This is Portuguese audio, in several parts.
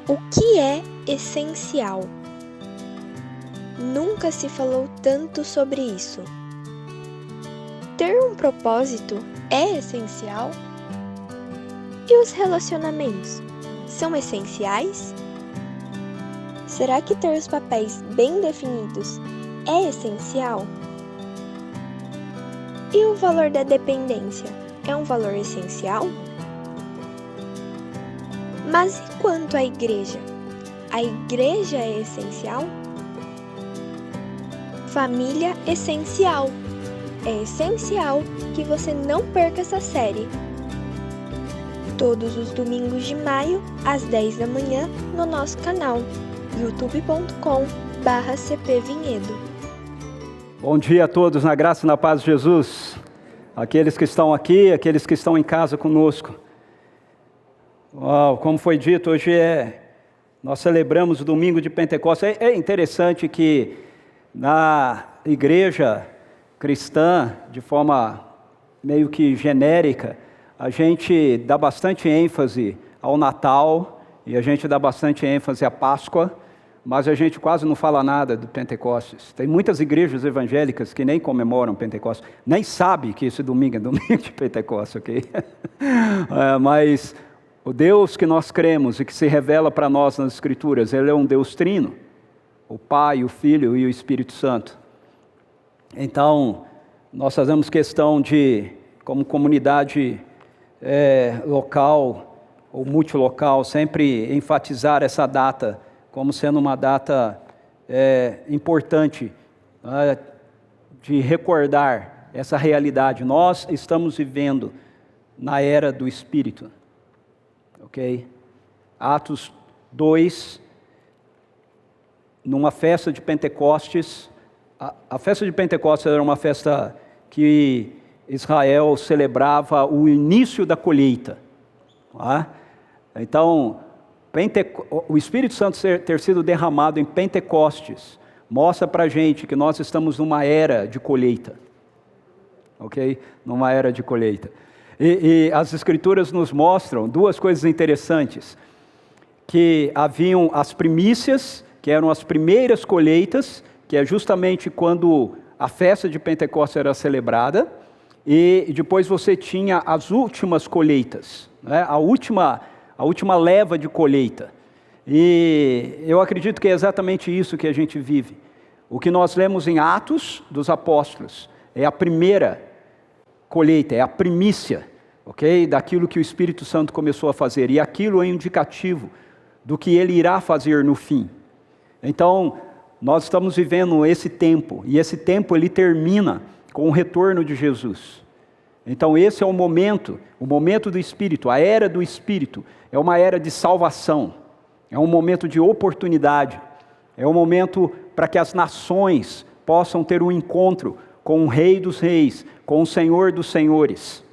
O que é essencial? Nunca se falou tanto sobre isso. Ter um propósito é essencial? E os relacionamentos são essenciais? Será que ter os papéis bem definidos é essencial? E o valor da dependência é um valor essencial? Mas e quanto à igreja? A igreja é essencial? Família essencial. É essencial que você não perca essa série. Todos os domingos de maio, às 10 da manhã, no nosso canal, youtube.com/cpvinhedo. Bom dia a todos, na graça e na paz de Jesus. Aqueles que estão aqui, aqueles que estão em casa conosco. Uau, como foi dito, hoje nós celebramos o domingo de Pentecostes. É interessante que na igreja cristã, de forma meio que genérica, a gente dá bastante ênfase ao Natal e a gente dá bastante ênfase à Páscoa, mas a gente quase não fala nada do Pentecostes. Tem muitas igrejas evangélicas que nem comemoram Pentecostes, nem sabem que esse domingo é domingo de Pentecostes, ok? Mas o Deus que nós cremos e que se revela para nós nas Escrituras, Ele é um Deus trino, o Pai, o Filho e o Espírito Santo. Então, nós fazemos questão de, como comunidade local ou multilocal, sempre enfatizar essa data como sendo uma data importante de recordar essa realidade. Nós estamos vivendo na era do Espírito. Ok? Atos 2, numa festa de Pentecostes. A festa de Pentecostes era uma festa que Israel celebrava o início da colheita. Então, o Espírito Santo ter sido derramado em Pentecostes mostra para a gente que nós estamos numa era de colheita. Ok? Numa era de colheita. E as Escrituras nos mostram duas coisas interessantes, que haviam as primícias, que eram as primeiras colheitas, que é justamente quando a festa de Pentecostes era celebrada, e depois você tinha as últimas colheitas, né? a última leva de colheita. E eu acredito que é exatamente isso que a gente vive. O que nós lemos em Atos dos Apóstolos é a primeira colheita, é a primícia, ok? Daquilo que o Espírito Santo começou a fazer, e aquilo é indicativo do que Ele irá fazer no fim. Então, nós estamos vivendo esse tempo, e esse tempo ele termina com o retorno de Jesus. Então esse é o momento do Espírito, a era do Espírito, é uma era de salvação, é um momento de oportunidade, é um momento para que as nações possam ter um encontro com o Rei dos Reis, com o Senhor dos Senhores.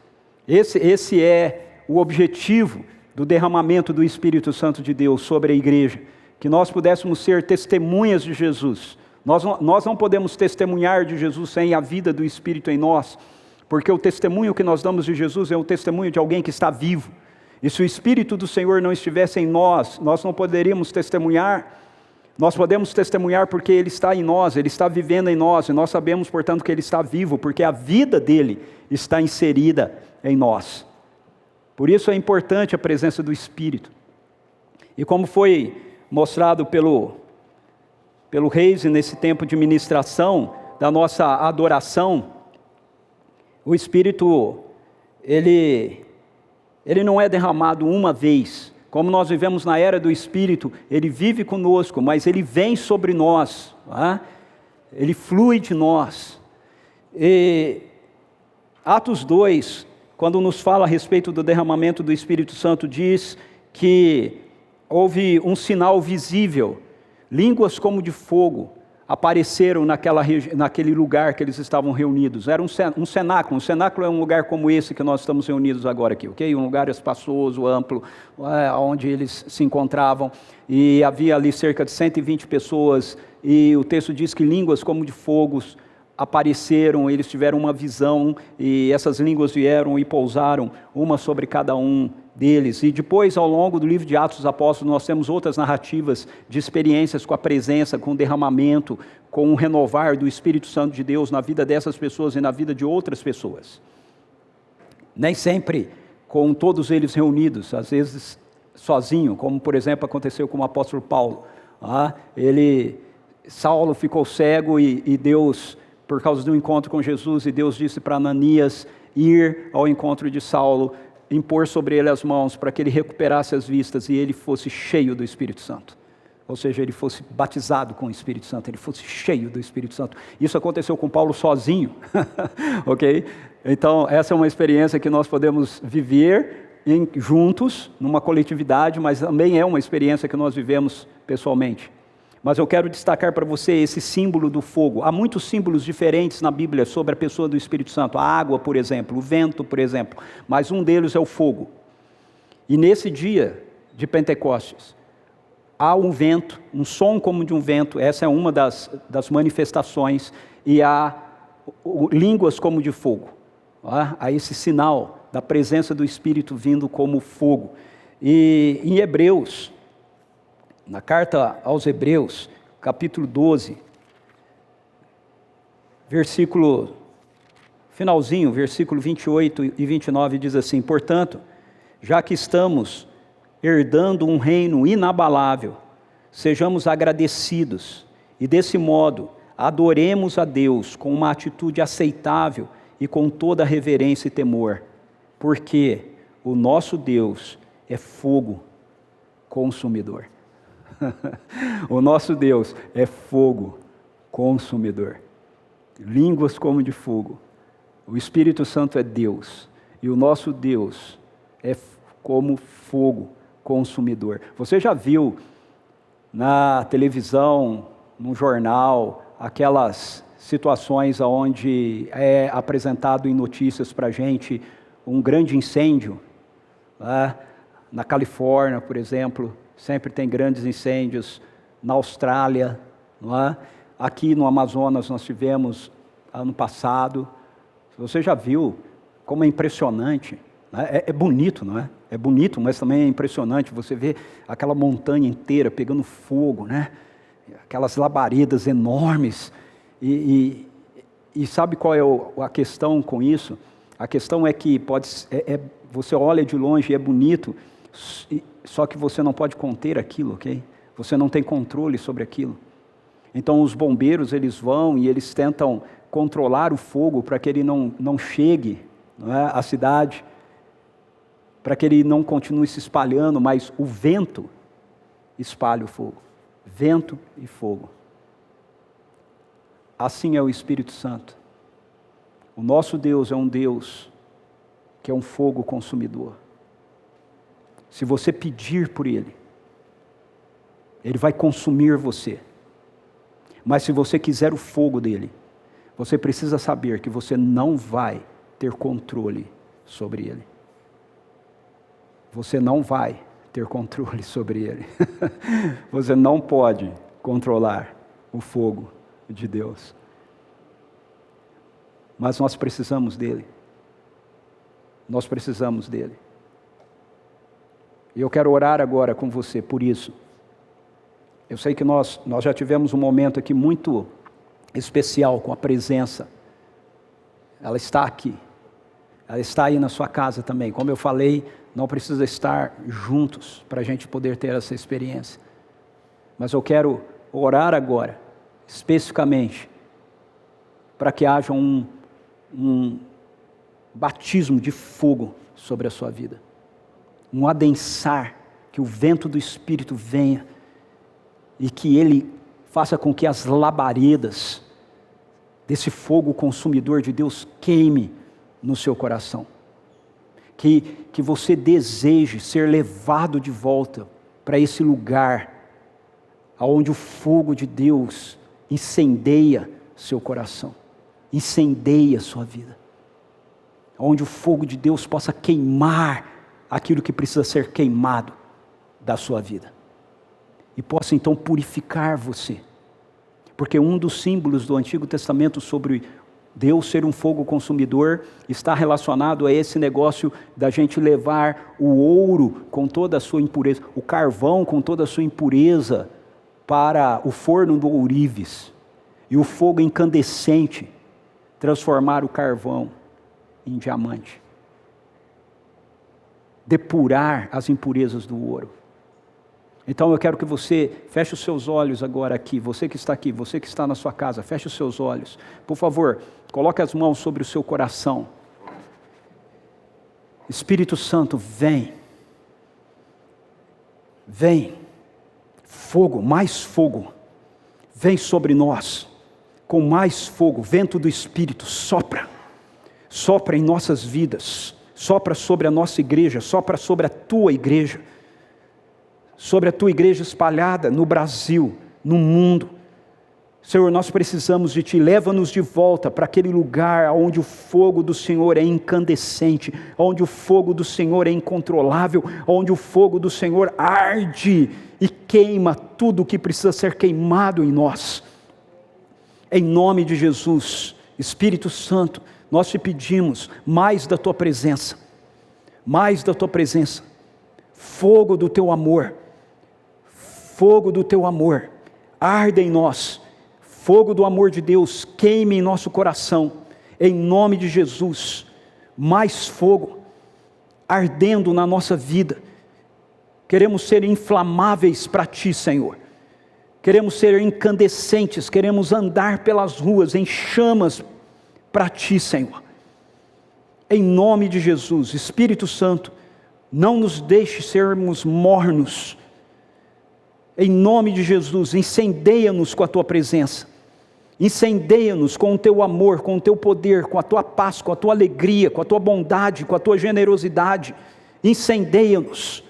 Esse é o objetivo do derramamento do Espírito Santo de Deus sobre a igreja, que nós pudéssemos ser testemunhas de Jesus. Nós não podemos testemunhar de Jesus sem a vida do Espírito em nós, porque o testemunho que nós damos de Jesus é o testemunho de alguém que está vivo. E se o Espírito do Senhor não estivesse em nós, nós não poderíamos testemunhar. Nós podemos testemunhar porque Ele está em nós, Ele está vivendo em nós, e nós sabemos, portanto, que Ele está vivo, porque a vida dEle está inserida em nós. Por isso é importante a presença do Espírito. E como foi mostrado pelo Reis nesse tempo de ministração, da nossa adoração, o Espírito, ele não é derramado uma vez. Como nós vivemos na era do Espírito, Ele vive conosco, mas Ele vem sobre nós, Ele flui de nós. E Atos 2, quando nos fala a respeito do derramamento do Espírito Santo, diz que houve um sinal visível, línguas como de fogo apareceram naquele lugar que eles estavam reunidos. Era um cenáculo. Um cenáculo é um lugar como esse que nós estamos reunidos agora aqui, ok? Um lugar espaçoso, amplo, onde eles se encontravam, e havia ali cerca de 120 pessoas, e o texto diz que línguas como de fogo apareceram, eles tiveram uma visão, e essas línguas vieram e pousaram, uma sobre cada um, deles. E depois, ao longo do livro de Atos dos Apóstolos, nós temos outras narrativas de experiências com a presença, com o derramamento, com o renovar do Espírito Santo de Deus na vida dessas pessoas e na vida de outras pessoas. Nem sempre com todos eles reunidos, às vezes sozinho, como por exemplo aconteceu com o apóstolo Paulo. Saulo ficou cego e Deus, por causa do encontro com Jesus, e Deus disse para Ananias ir ao encontro de Saulo, impor sobre ele as mãos para que ele recuperasse as vistas e ele fosse cheio do Espírito Santo. Ou seja, ele fosse batizado com o Espírito Santo, ele fosse cheio do Espírito Santo. Isso aconteceu com Paulo sozinho, ok? Então, essa é uma experiência que nós podemos viver juntos, numa coletividade, mas também é uma experiência que nós vivemos pessoalmente. Mas eu quero destacar para você esse símbolo do fogo. Há muitos símbolos diferentes na Bíblia sobre a pessoa do Espírito Santo. A água, por exemplo, o vento, por exemplo. Mas um deles é o fogo. E nesse dia de Pentecostes, há um vento, um som como de um vento. Essa é uma das manifestações. E há línguas como de fogo. Há esse sinal da presença do Espírito vindo como fogo. E em Hebreus, na carta aos Hebreus, capítulo 12, finalzinho, versículo 28 e 29, diz assim: portanto, já que estamos herdando um reino inabalável, sejamos agradecidos e desse modo adoremos a Deus com uma atitude aceitável e com toda reverência e temor, porque o nosso Deus é fogo consumidor. O nosso Deus é fogo consumidor, línguas como de fogo. O Espírito Santo é Deus, e o nosso Deus é como fogo consumidor. Você já viu na televisão, no jornal, aquelas situações onde é apresentado em notícias para a gente um grande incêndio, né? Na Califórnia, por exemplo, sempre tem grandes incêndios, na Austrália, não é? Aqui no Amazonas nós tivemos ano passado. Você já viu como é impressionante, né? É bonito, não é? É bonito, mas também é impressionante. Você vê aquela montanha inteira pegando fogo, né? Aquelas labaredas enormes. E sabe qual é a questão com isso? A questão é que você olha de longe e é bonito, só que você não pode conter aquilo, ok? Você não tem controle sobre aquilo. Então os bombeiros, eles vão e eles tentam controlar o fogo para que ele não chegue, não é, à cidade, para que ele não continue se espalhando, mas o vento espalha o fogo. Vento e fogo. Assim é o Espírito Santo. O nosso Deus é um Deus que é um fogo consumidor. Se você pedir por Ele, Ele vai consumir você. Mas se você quiser o fogo dEle, você precisa saber que você não vai ter controle sobre Ele. Você não vai ter controle sobre Ele. Você não pode controlar o fogo de Deus. Mas nós precisamos dEle. Nós precisamos dEle. E eu quero orar agora com você por isso. Eu sei que nós já tivemos um momento aqui muito especial com a presença. Ela está aqui. Ela está aí na sua casa também. Como eu falei, não precisa estar juntos para a gente poder ter essa experiência. Mas eu quero orar agora, especificamente, para que haja um batismo de fogo sobre a sua vida. Um adensar, que o vento do Espírito venha e que ele faça com que as labaredas desse fogo consumidor de Deus queime no seu coração. Que você deseje ser levado de volta para esse lugar onde o fogo de Deus incendeia seu coração, incendeia sua vida. Onde o fogo de Deus possa queimar aquilo que precisa ser queimado da sua vida. E possa então purificar você. Porque um dos símbolos do Antigo Testamento sobre Deus ser um fogo consumidor está relacionado a esse negócio da gente levar o ouro com toda a sua impureza, o carvão com toda a sua impureza para o forno do ourives, e o fogo incandescente transformar o carvão em diamante. Depurar as impurezas do ouro. Então eu quero que você feche os seus olhos agora aqui, você que está na sua casa, feche os seus olhos. Por favor, coloque as mãos sobre o seu coração. Espírito Santo, vem. Vem. Fogo, mais fogo. Vem sobre nós, com mais fogo, vento do Espírito, sopra. Sopra em nossas vidas, sopra sobre a nossa igreja, sopra sobre a tua igreja. Sobre a tua igreja espalhada no Brasil, no mundo. Senhor, nós precisamos de Ti, leva-nos de volta para aquele lugar onde o fogo do Senhor é incandescente, onde o fogo do Senhor é incontrolável, onde o fogo do Senhor arde e queima tudo o que precisa ser queimado em nós. Em nome de Jesus, Espírito Santo, nós te pedimos mais da Tua presença, mais da Tua presença, fogo do Teu amor, fogo do Teu amor, arde em nós, fogo do amor de Deus, queime em nosso coração, em nome de Jesus, mais fogo, ardendo na nossa vida. Queremos ser inflamáveis para Ti, Senhor, queremos ser incandescentes, queremos andar pelas ruas em chamas para Ti, Senhor, em nome de Jesus. Espírito Santo, não nos deixe sermos mornos, em nome de Jesus, incendeia-nos com a Tua presença, incendeia-nos com o Teu amor, com o Teu poder, com a Tua paz, com a Tua alegria, com a Tua bondade, com a Tua generosidade, incendeia-nos,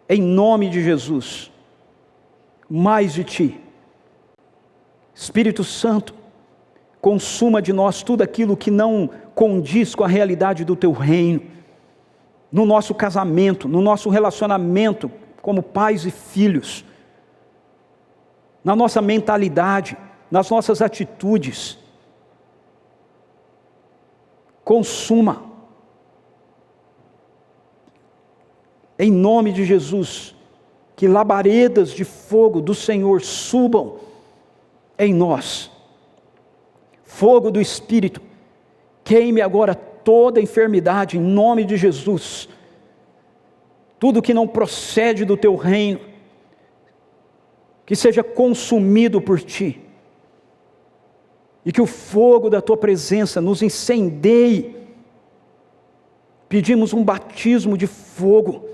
em nome de Jesus, mais de Ti. Espírito Santo, consuma de nós tudo aquilo que não condiz com a realidade do Teu reino, no nosso casamento, no nosso relacionamento como pais e filhos, na nossa mentalidade, nas nossas atitudes. Consuma, em nome de Jesus, que labaredas de fogo do Senhor subam em nós, fogo do Espírito, queime agora toda enfermidade em nome de Jesus, tudo que não procede do Teu reino, que seja consumido por Ti, e que o fogo da Tua presença nos incendeie. Pedimos um batismo de fogo,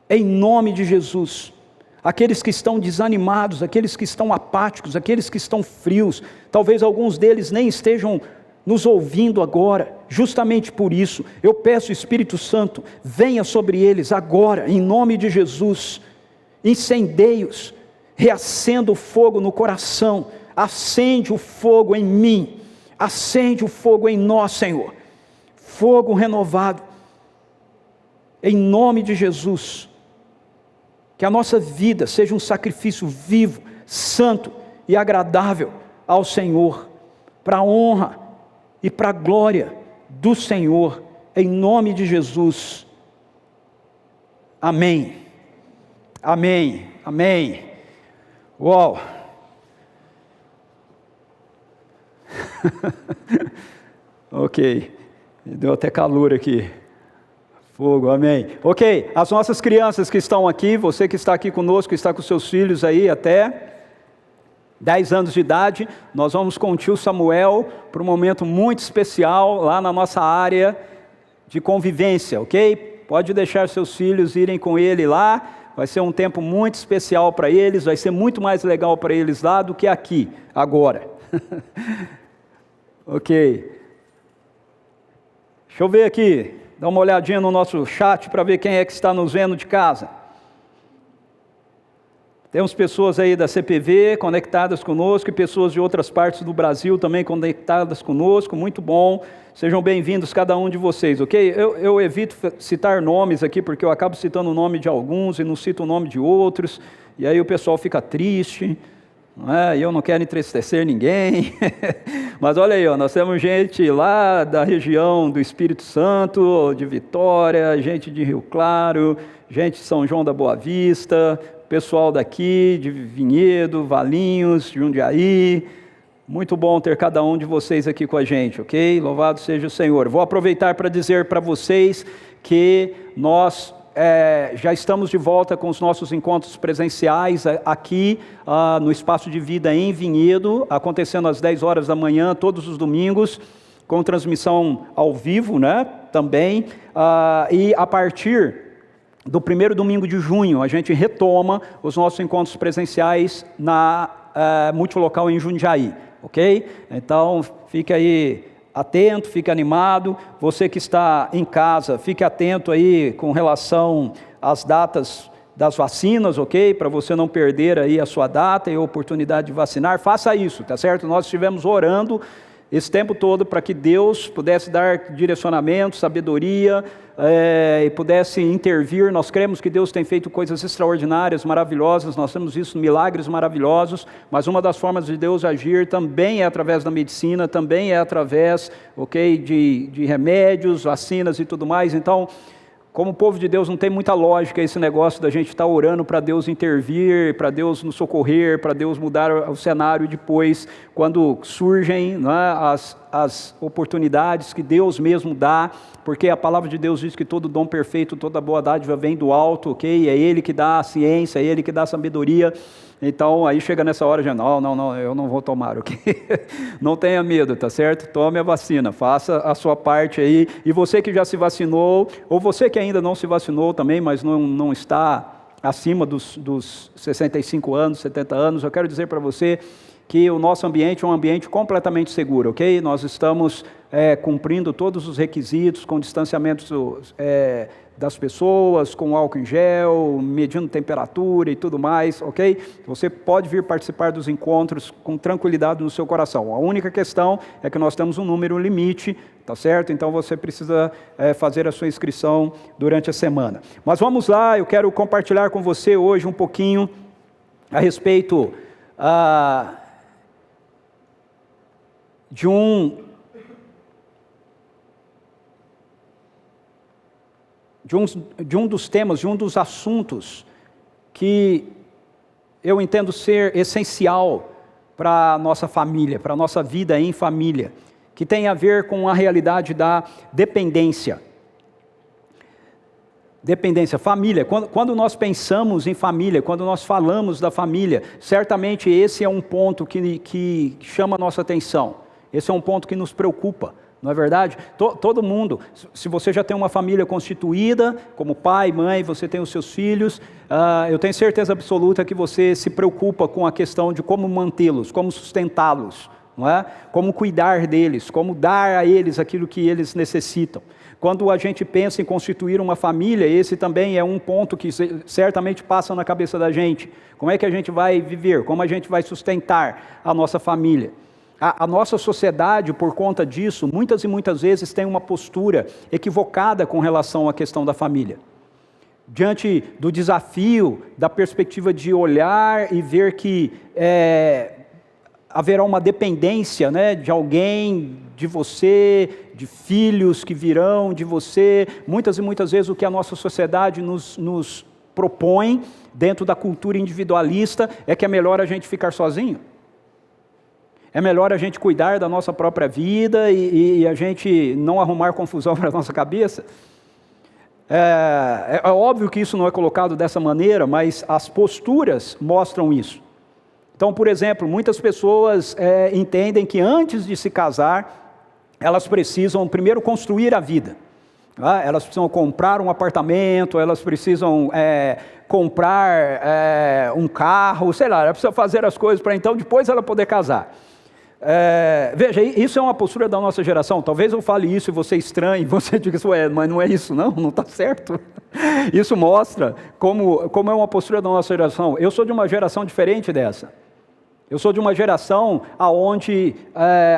em nome de Jesus. Aqueles que estão desanimados, aqueles que estão apáticos, aqueles que estão frios, talvez alguns deles nem estejam nos ouvindo agora, justamente por isso, eu peço, Espírito Santo, venha sobre eles agora, em nome de Jesus, incendeie-os, reacenda o fogo no coração, acende o fogo em mim, acende o fogo em nós, Senhor, fogo renovado, em nome de Jesus, que a nossa vida seja um sacrifício vivo, santo e agradável ao Senhor, para a honra e para a glória do Senhor, em nome de Jesus, amém, amém, amém. Uau! Ok, deu até calor aqui, fogo, amém. Ok, as nossas crianças que estão aqui, você que está aqui conosco, que está com seus filhos aí até 10 anos de idade, nós vamos com o tio Samuel para um momento muito especial lá na nossa área de convivência, ok? Pode deixar seus filhos irem com ele lá, vai ser um tempo muito especial para eles, vai ser muito mais legal para eles lá do que aqui, agora. Ok. Deixa eu ver aqui, dá uma olhadinha no nosso chat para ver quem é que está nos vendo de casa. Temos pessoas aí da CPV conectadas conosco e pessoas de outras partes do Brasil também conectadas conosco, muito bom, sejam bem-vindos cada um de vocês, ok? Eu evito citar nomes aqui porque eu acabo citando o nome de alguns e não cito o nome de outros, e aí o pessoal fica triste, E eu não quero entristecer ninguém, mas olha aí, nós temos gente lá da região do Espírito Santo, de Vitória, gente de Rio Claro, gente de São João da Boa Vista, pessoal daqui de Vinhedo, Valinhos, Jundiaí. Muito bom ter cada um de vocês aqui com a gente, ok? Louvado seja o Senhor. Vou aproveitar para dizer para vocês que nós já estamos de volta com os nossos encontros presenciais aqui no Espaço de Vida em Vinhedo, acontecendo às 10 horas da manhã, todos os domingos, com transmissão ao vivo, né, também, e a partir do primeiro domingo de junho, a gente retoma os nossos encontros presenciais na Multilocal em Jundiaí, ok? Então, fique aí atento, fique animado. Você que está em casa, fique atento aí com relação às datas das vacinas, ok? Para você não perder aí a sua data e a oportunidade de vacinar. Faça isso, tá certo? Nós estivemos orando esse tempo todo para que Deus pudesse dar direcionamento, sabedoria, e pudesse intervir. Nós cremos que Deus tem feito coisas extraordinárias, maravilhosas, nós temos visto milagres maravilhosos, mas uma das formas de Deus agir também é através da medicina, também é através, ok, de remédios, vacinas e tudo mais. Então, como povo de Deus, não tem muita lógica esse negócio da gente estar orando para Deus intervir, para Deus nos socorrer, para Deus mudar o cenário depois, quando surgem, né, as oportunidades que Deus mesmo dá, porque a palavra de Deus diz que todo dom perfeito, toda boa dádiva vem do alto, ok? É Ele que dá a ciência, é Ele que dá a sabedoria. Então, aí chega nessa hora, já, não, eu não vou tomar, ok? Não tenha medo, tá certo? Tome a vacina, faça a sua parte aí. E você que já se vacinou, ou você que ainda não se vacinou também, mas não está acima dos 65 anos, 70 anos, eu quero dizer para você que o nosso ambiente é um ambiente completamente seguro, ok? Nós estamos cumprindo todos os requisitos, com distanciamento das pessoas, com álcool em gel, medindo temperatura e tudo mais, ok? Você pode vir participar dos encontros com tranquilidade no seu coração. A única questão é que nós temos um número limite, tá certo? Então você precisa fazer a sua inscrição durante a semana. Mas vamos lá, eu quero compartilhar com você hoje um pouquinho a respeito de um dos temas, de um dos assuntos que eu entendo ser essencial para a nossa família, para a nossa vida em família, que tem a ver com a realidade da dependência. Dependência, família. Quando nós pensamos em família, quando nós falamos da família, certamente esse é um ponto que chama a nossa atenção. Esse é um ponto que nos preocupa. Não é verdade? Todo mundo, se você já tem uma família constituída, como pai, mãe, você tem os seus filhos, eu tenho certeza absoluta que você se preocupa com a questão de como mantê-los, como sustentá-los, não é? Como cuidar deles, como dar a eles aquilo que eles necessitam. Quando a gente pensa em constituir uma família, esse também é um ponto que certamente passa na cabeça da gente. Como é que a gente vai viver? Como a gente vai sustentar a nossa família? A nossa sociedade, por conta disso, muitas e muitas vezes tem uma postura equivocada com relação à questão da família. Diante do desafio, da perspectiva de olhar e ver que haverá uma dependência, né, de alguém, de você, de filhos que virão de você, muitas e muitas vezes o que a nossa sociedade nos propõe, dentro da cultura individualista, é que é melhor a gente ficar sozinho. É melhor a gente cuidar da nossa própria vida e a gente não arrumar confusão para a nossa cabeça. É óbvio que isso não é colocado dessa maneira, mas as posturas mostram isso. Então, por exemplo, muitas pessoas entendem que antes de se casar, elas precisam primeiro construir a vida. Tá? Elas precisam comprar um apartamento, elas precisam comprar um carro, sei lá, ela precisa fazer as coisas para então depois ela poder casar. Veja, isso é uma postura da nossa geração. Talvez eu fale isso e você estranhe, você diga assim, mas não é isso não está certo. Isso mostra como é uma postura da nossa geração. Eu sou de uma geração diferente dessa. Eu sou de uma geração onde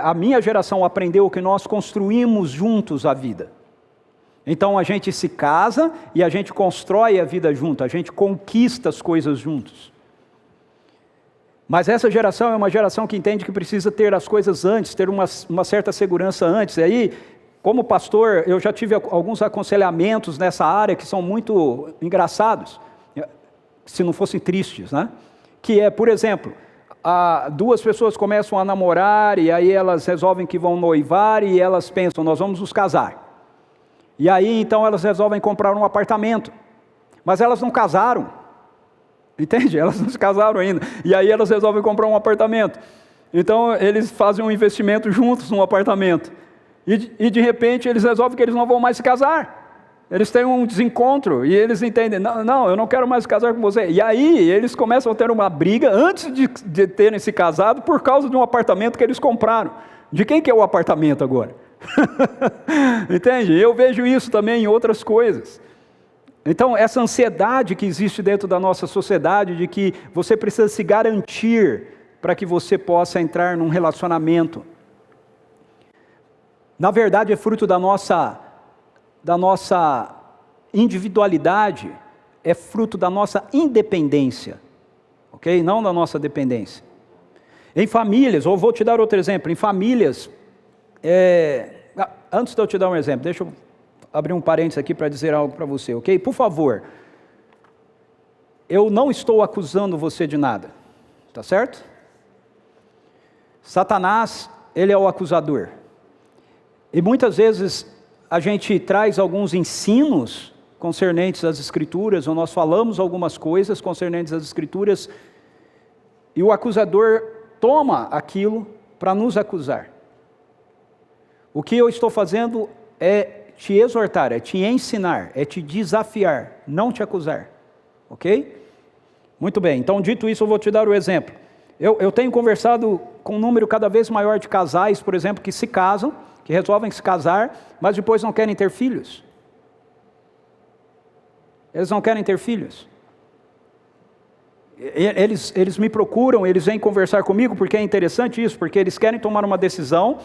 a minha geração aprendeu que nós construímos juntos a vida. Então a gente se casa e a gente constrói a vida junto, a gente conquista as coisas juntos. Mas essa geração é uma geração que entende que precisa ter as coisas antes, ter uma certa segurança antes. E aí, como pastor, eu já tive alguns aconselhamentos nessa área que são muito engraçados, se não fossem tristes, né? Que é, por exemplo, duas pessoas começam a namorar e aí elas resolvem que vão noivar e elas pensam, nós vamos nos casar. E aí, então, elas resolvem comprar um apartamento. Mas elas não casaram. Entende? Elas não se casaram ainda. E aí elas resolvem comprar um apartamento. Então, eles fazem um investimento juntos num apartamento. E de repente, eles resolvem que eles não vão mais se casar. Eles têm um desencontro e eles entendem, não, eu não quero mais casar com você. E aí, eles começam a ter uma briga antes de terem se casado por causa de um apartamento que eles compraram. De quem que é o apartamento agora? Entende? Eu vejo isso também em outras coisas. Então, essa ansiedade que existe dentro da nossa sociedade, de que você precisa se garantir para que você possa entrar num relacionamento, na verdade é fruto da nossa individualidade, é fruto da nossa independência, ok? Não da nossa dependência. Em famílias, ou vou te dar outro exemplo, em famílias, antes de eu te dar um exemplo, deixa eu abrir um parênteses aqui para dizer algo para você, ok? Por favor, eu não estou acusando você de nada, tá certo? Satanás, ele é o acusador. E muitas vezes a gente traz alguns ensinos concernentes às Escrituras, ou nós falamos algumas coisas concernentes às Escrituras, e o acusador toma aquilo para nos acusar. O que eu estou fazendo é te exortar, é te ensinar, é te desafiar, não te acusar, ok? Muito bem, então dito isso eu vou te dar o exemplo. Eu tenho conversado com um número cada vez maior de casais, por exemplo, que se casam, que resolvem se casar, mas depois não querem ter filhos. Eles não querem ter filhos. Eles me procuram, eles vêm conversar comigo, porque é interessante isso, porque eles querem tomar uma decisão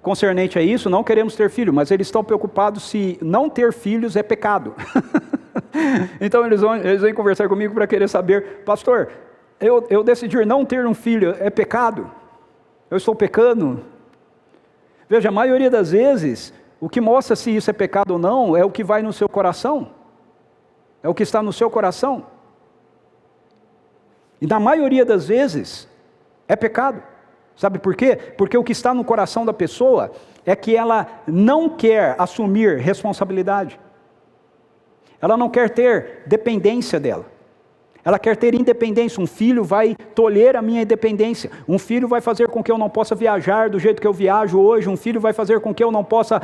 concernente a isso, não queremos ter filho, mas eles estão preocupados se não ter filhos é pecado. Então eles vêm conversar comigo para querer saber, pastor, eu decidir não ter um filho é pecado? Eu estou pecando? Veja, a maioria das vezes, o que mostra se isso é pecado ou não, é o que vai no seu coração, é o que está no seu coração, e na maioria das vezes, é pecado. Sabe por quê? Porque o que está no coração da pessoa é que ela não quer assumir responsabilidade. Ela não quer ter dependência dela. Ela quer ter independência. Um filho vai tolher a minha independência. Um filho vai fazer com que eu não possa viajar do jeito que eu viajo hoje. Um filho vai fazer com que eu não possa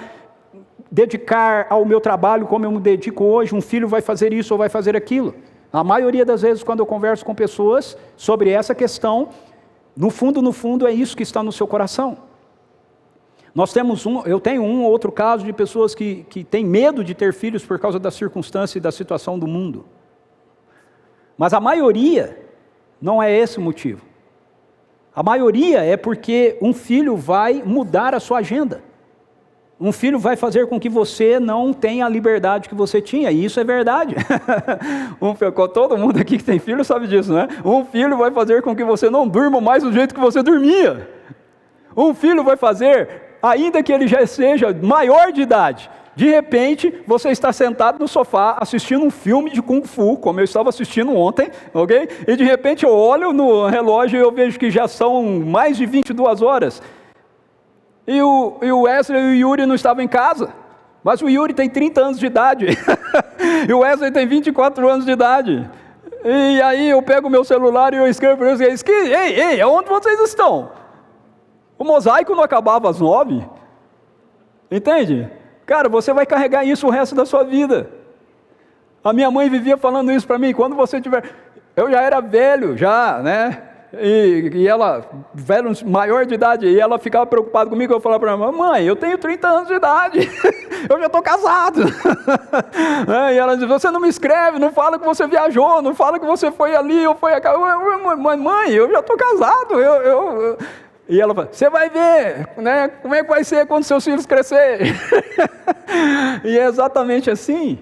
dedicar ao meu trabalho como eu me dedico hoje. Um filho vai fazer isso ou vai fazer aquilo. A maioria das vezes, quando eu converso com pessoas sobre essa questão, no fundo, é isso que está no seu coração. Eu tenho um ou outro caso de pessoas que têm medo de ter filhos por causa da circunstância e da situação do mundo. Mas a maioria não é esse o motivo. A maioria é porque um filho vai mudar a sua agenda. Um filho vai fazer com que você não tenha a liberdade que você tinha, e isso é verdade. Todo mundo aqui que tem filho sabe disso, né? Um filho vai fazer com que você não durma mais do jeito que você dormia. Um filho vai fazer, ainda que ele já seja maior de idade, de repente você está sentado no sofá assistindo um filme de Kung Fu, como eu estava assistindo ontem, ok? E de repente eu olho no relógio e eu vejo que já são mais de 22 horas. E o Wesley e o Yuri não estavam em casa, mas o Yuri tem 30 anos de idade, e o Wesley tem 24 anos de idade, e aí eu pego o meu celular e eu escrevo para eles, ei, onde vocês estão? O mosaico não acabava às 9, entende? Cara, você vai carregar isso o resto da sua vida. A minha mãe vivia falando isso para mim, quando você tiver, eu já era velho, né? E ela, velho, maior de idade, e ela ficava preocupada comigo, eu falava para ela, mãe, eu tenho 30 anos de idade, eu já estou casado. E ela dizia, você não me escreve, não fala que você viajou, não fala que você foi ali, ou foi aqui. Mãe, eu já estou casado, E ela fala, você vai ver, né, como é que vai ser quando seus filhos crescerem. E é exatamente assim.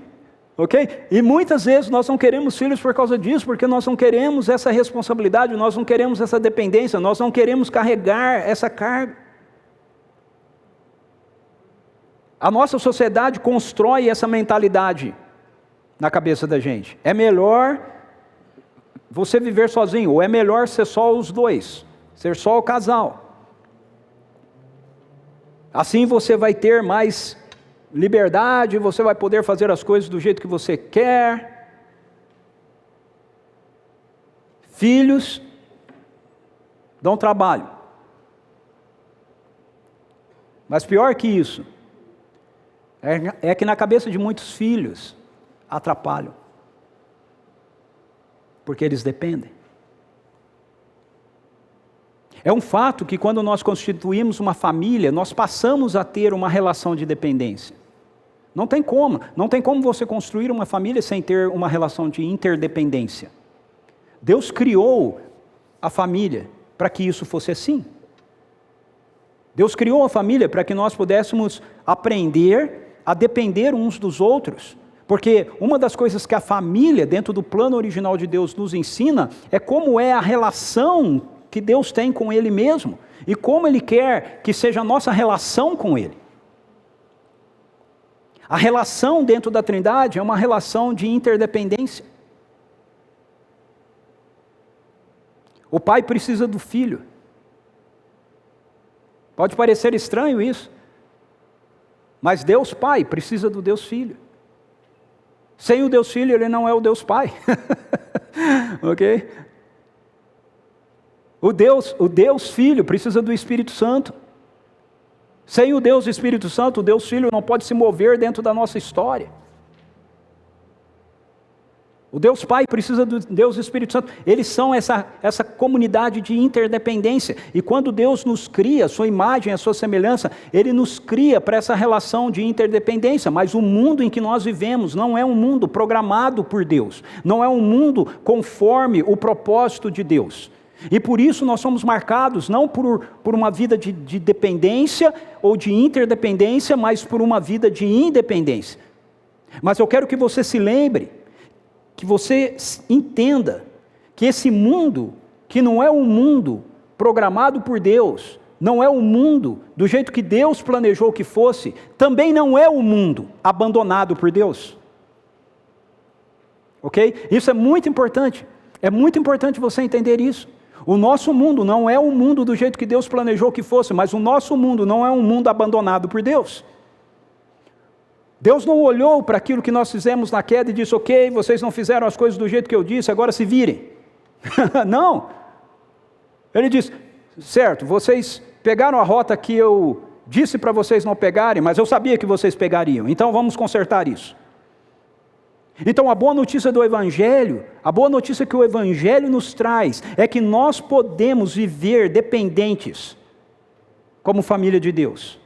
Ok? E muitas vezes nós não queremos filhos por causa disso, porque nós não queremos essa responsabilidade, nós não queremos essa dependência, nós não queremos carregar essa carga. A nossa sociedade constrói essa mentalidade na cabeça da gente. É melhor você viver sozinho, ou é melhor ser só os dois, ser só o casal. Assim você vai ter mais liberdade, você vai poder fazer as coisas do jeito que você quer. Filhos dão trabalho. Mas pior que isso, é que na cabeça de muitos filhos atrapalham. Porque eles dependem. É um fato que quando nós constituímos uma família, nós passamos a ter uma relação de dependência. Não tem como você construir uma família sem ter uma relação de interdependência. Deus criou a família para que isso fosse assim. Deus criou a família para que nós pudéssemos aprender a depender uns dos outros. Porque uma das coisas que a família, dentro do plano original de Deus, nos ensina, é como é a relação que Deus tem com Ele mesmo, e como Ele quer que seja a nossa relação com Ele. A relação dentro da Trindade é uma relação de interdependência. O pai precisa do filho. Pode parecer estranho isso, mas Deus Pai precisa do Deus Filho. Sem o Deus Filho, Ele não é o Deus Pai. Ok? O Deus Filho precisa do Espírito Santo. Sem o Deus Espírito Santo, o Deus Filho não pode se mover dentro da nossa história. O Deus Pai precisa do Deus Espírito Santo. Eles são essa comunidade de interdependência. E quando Deus nos cria, a sua imagem, a sua semelhança, Ele nos cria para essa relação de interdependência. Mas o mundo em que nós vivemos não é um mundo programado por Deus. Não é um mundo conforme o propósito de Deus. E por isso nós somos marcados não por uma vida de dependência ou de interdependência, mas por uma vida de independência. Mas eu quero que você se lembre, que você entenda que esse mundo, que não é um mundo programado por Deus, não é um mundo do jeito que Deus planejou que fosse, também não é um mundo abandonado por Deus. Ok? Isso é muito importante você entender isso. O nosso mundo não é um mundo do jeito que Deus planejou que fosse, mas o nosso mundo não é um mundo abandonado por Deus. Deus não olhou para aquilo que nós fizemos na queda e disse, ok, vocês não fizeram as coisas do jeito que eu disse, agora se virem. Não. Ele disse, certo, vocês pegaram a rota que eu disse para vocês não pegarem, mas eu sabia que vocês pegariam, então vamos consertar isso. Então a boa notícia do Evangelho, a boa notícia que o Evangelho nos traz, é que nós podemos viver dependentes, como família de Deus.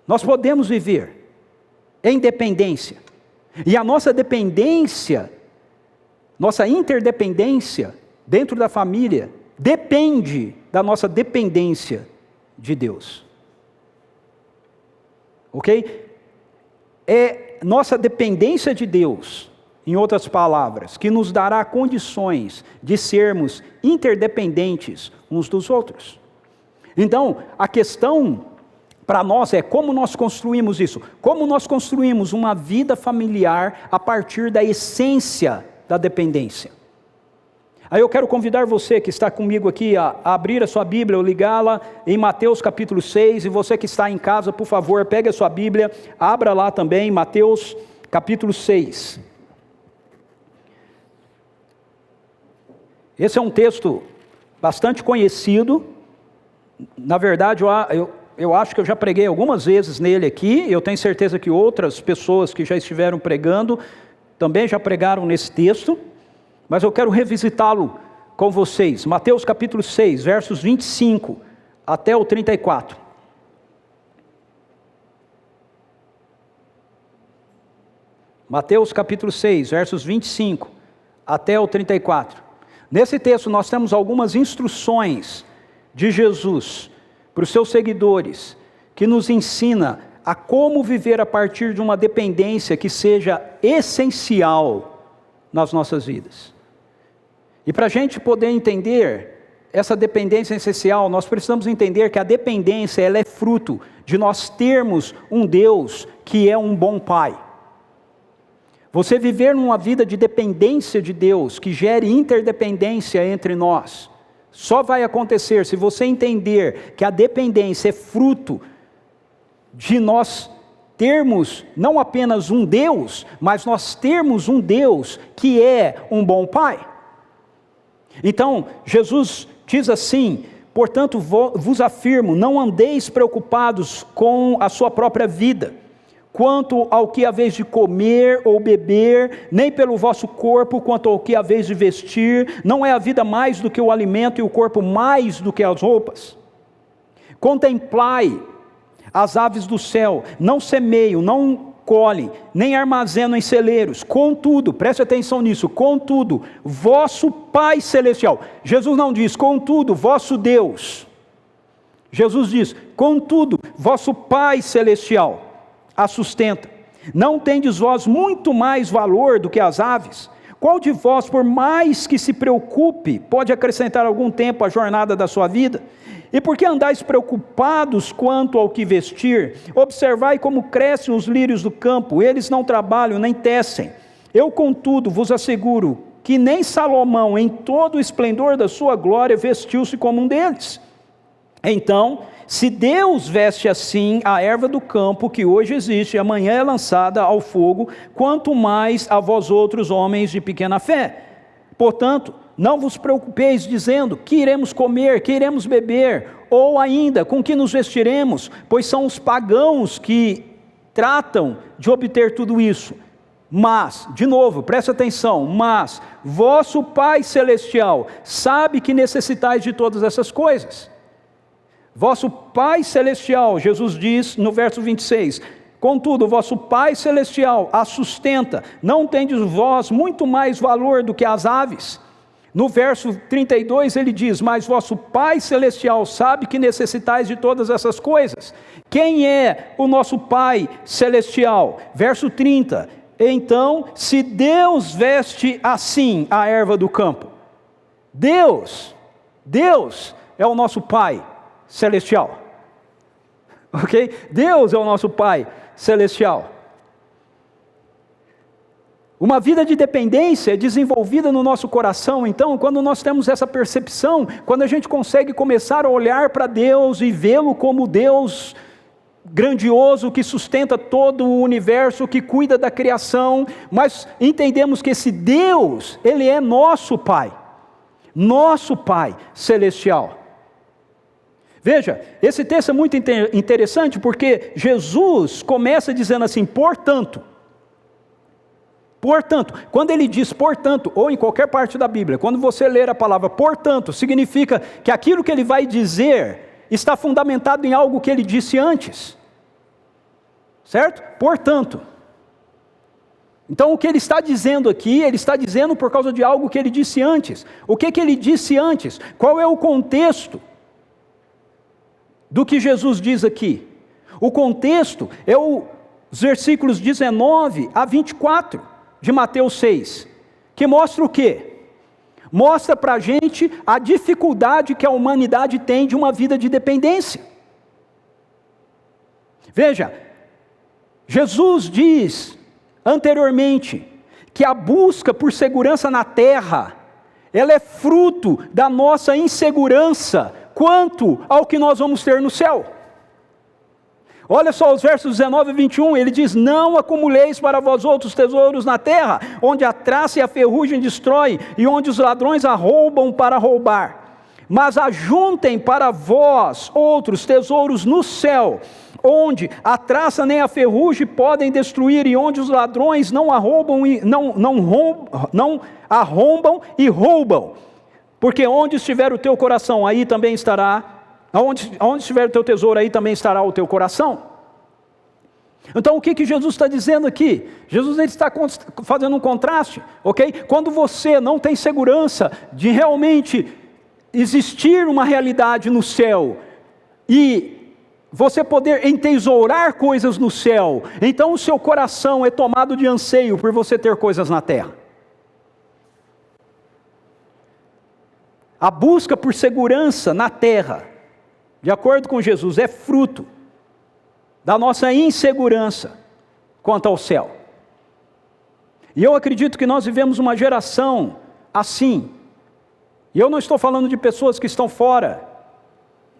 Nós podemos viver em dependência. E a nossa dependência, nossa interdependência dentro da família, depende da nossa dependência de Deus. Ok? É nossa dependência de Deus, em outras palavras, que nos dará condições de sermos interdependentes uns dos outros. Então, a questão para nós é como nós construímos isso, como nós construímos uma vida familiar a partir da essência da dependência. Aí eu quero convidar você que está comigo aqui a abrir a sua Bíblia ou ligá-la em Mateus capítulo 6, e você que está em casa, por favor, pegue a sua Bíblia, abra lá também, Mateus capítulo 6. Esse é um texto bastante conhecido, na verdade eu acho que eu já preguei algumas vezes nele aqui, eu tenho certeza que outras pessoas que já estiveram pregando, também já pregaram nesse texto, mas eu quero revisitá-lo com vocês. Mateus capítulo 6, versos 25 até o 34. Mateus capítulo 6, versos 25 até o 34. Nesse texto nós temos algumas instruções de Jesus para os seus seguidores, que nos ensina a como viver a partir de uma dependência que seja essencial nas nossas vidas. E para a gente poder entender essa dependência essencial, nós precisamos entender que a dependência ela é fruto de nós termos um Deus que é um bom Pai. Você viver numa vida de dependência de Deus, que gere interdependência entre nós, só vai acontecer se você entender que a dependência é fruto de nós termos não apenas um Deus, mas nós termos um Deus que é um bom Pai. Então, Jesus diz assim: portanto vos afirmo, não andeis preocupados com a sua própria vida, quanto ao que haveis de comer ou beber, nem pelo vosso corpo, quanto ao que haveis de vestir. Não é a vida mais do que o alimento e o corpo mais do que as roupas? Contemplai as aves do céu, não semeiam, não colhem, nem armazenam em celeiros, contudo, preste atenção nisso, contudo, vosso Pai Celestial, Jesus não diz, contudo, vosso Deus, Jesus diz, contudo, vosso Pai Celestial a sustenta. Não tendes vós muito mais valor do que as aves? Qual de vós, por mais que se preocupe, pode acrescentar algum tempo à jornada da sua vida? E por que andais preocupados quanto ao que vestir? Observai como crescem os lírios do campo, eles não trabalham nem tecem. Eu, contudo, vos asseguro que nem Salomão, em todo o esplendor da sua glória, vestiu-se como um deles. Então, se Deus veste assim a erva do campo, que hoje existe e amanhã é lançada ao fogo, quanto mais a vós outros homens de pequena fé. Portanto, não vos preocupeis dizendo, que iremos comer, que iremos beber, ou ainda, com que nos vestiremos, pois são os pagãos que tratam de obter tudo isso. Mas, de novo, presta atenção, mas vosso Pai Celestial sabe que necessitais de todas essas coisas. Vosso Pai Celestial, Jesus diz no verso 26, contudo, vosso Pai Celestial a sustenta, não tendes vós muito mais valor do que as aves? No verso 32 ele diz, mas vosso Pai Celestial sabe que necessitais de todas essas coisas. Quem é o nosso Pai Celestial? Verso 30, então, se Deus veste assim a erva do campo, Deus é o nosso Pai Celestial, ok? Deus é o nosso Pai Celestial. Uma vida de dependência é desenvolvida no nosso coração, então, quando nós temos essa percepção, quando a gente consegue começar a olhar para Deus e vê-lo como Deus grandioso, que sustenta todo o universo, que cuida da criação, mas entendemos que esse Deus, Ele é nosso Pai Celestial. Veja, esse texto é muito interessante, porque Jesus começa dizendo assim, portanto, quando ele diz portanto, ou em qualquer parte da Bíblia, quando você ler a palavra portanto, significa que aquilo que ele vai dizer está fundamentado em algo que ele disse antes, certo? Portanto, então o que ele está dizendo aqui, ele está dizendo por causa de algo que ele disse antes. O que ele disse antes? Qual é o contexto do que Jesus diz aqui? O contexto é os versículos 19 a 24 de Mateus 6, que mostra o quê? Mostra para a gente a dificuldade que a humanidade tem de uma vida de dependência. Veja, Jesus diz anteriormente que a busca por segurança na terra, ela é fruto da nossa insegurança quanto ao que nós vamos ter no céu. Olha só os versos 19 e 21, ele diz, não acumuleis para vós outros tesouros na terra, onde a traça e a ferrugem destrói, e onde os ladrões arrombam para roubar. Mas ajuntem para vós outros tesouros no céu, onde a traça nem a ferrugem podem destruir, e onde os ladrões não arrombam e roubam. Porque onde estiver o teu coração, aí também estará, onde estiver o teu tesouro, aí também estará o teu coração. Então o que Jesus está dizendo aqui? Jesus ele está fazendo um contraste, ok? Quando você não tem segurança de realmente existir uma realidade no céu, e você poder entesourar coisas no céu, então o seu coração é tomado de anseio por você ter coisas na terra. A busca por segurança na terra, de acordo com Jesus, é fruto da nossa insegurança quanto ao céu. E eu acredito que nós vivemos uma geração assim. E eu não estou falando de pessoas que estão fora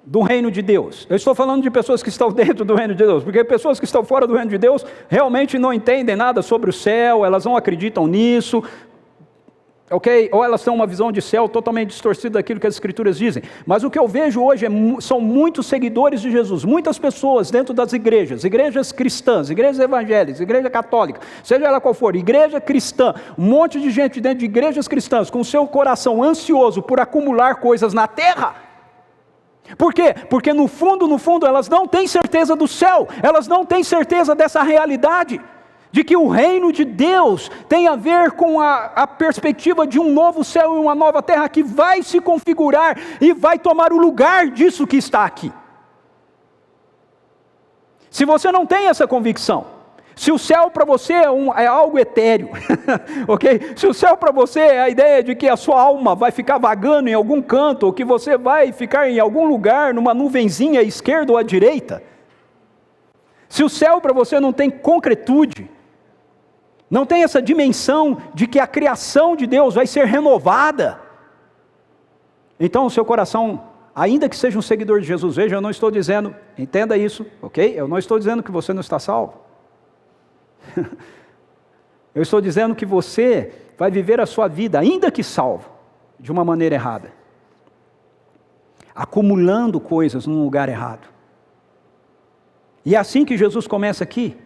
do reino de Deus. Eu estou falando de pessoas que estão dentro do reino de Deus. Porque pessoas que estão fora do reino de Deus realmente não entendem nada sobre o céu, elas não acreditam nisso. Ok? Ou elas têm uma visão de céu totalmente distorcida daquilo que as Escrituras dizem. Mas o que eu vejo hoje são muitos seguidores de Jesus, muitas pessoas dentro das igrejas cristãs, igrejas evangélicas, igreja católica, seja ela qual for, igreja cristã, um monte de gente dentro de igrejas cristãs, com o seu coração ansioso por acumular coisas na terra. Por quê? Porque no fundo, elas não têm certeza do céu, elas não têm certeza dessa realidade, de que o reino de Deus tem a ver com a perspectiva de um novo céu e uma nova terra que vai se configurar e vai tomar o lugar disso que está aqui. Se você não tem essa convicção, se o céu para você é algo etéreo, ok? Se o céu para você é a ideia de que a sua alma vai ficar vagando em algum canto, ou que você vai ficar em algum lugar, numa nuvenzinha à esquerda ou à direita, se o céu para você não tem concretude, não tem essa dimensão de que a criação de Deus vai ser renovada, então o seu coração, ainda que seja um seguidor de Jesus, veja, eu não estou dizendo, entenda isso, ok? Eu não estou dizendo que você não está salvo. Eu estou dizendo que você vai viver a sua vida, ainda que salvo, de uma maneira errada, acumulando coisas num lugar errado. E é assim que Jesus começa aqui.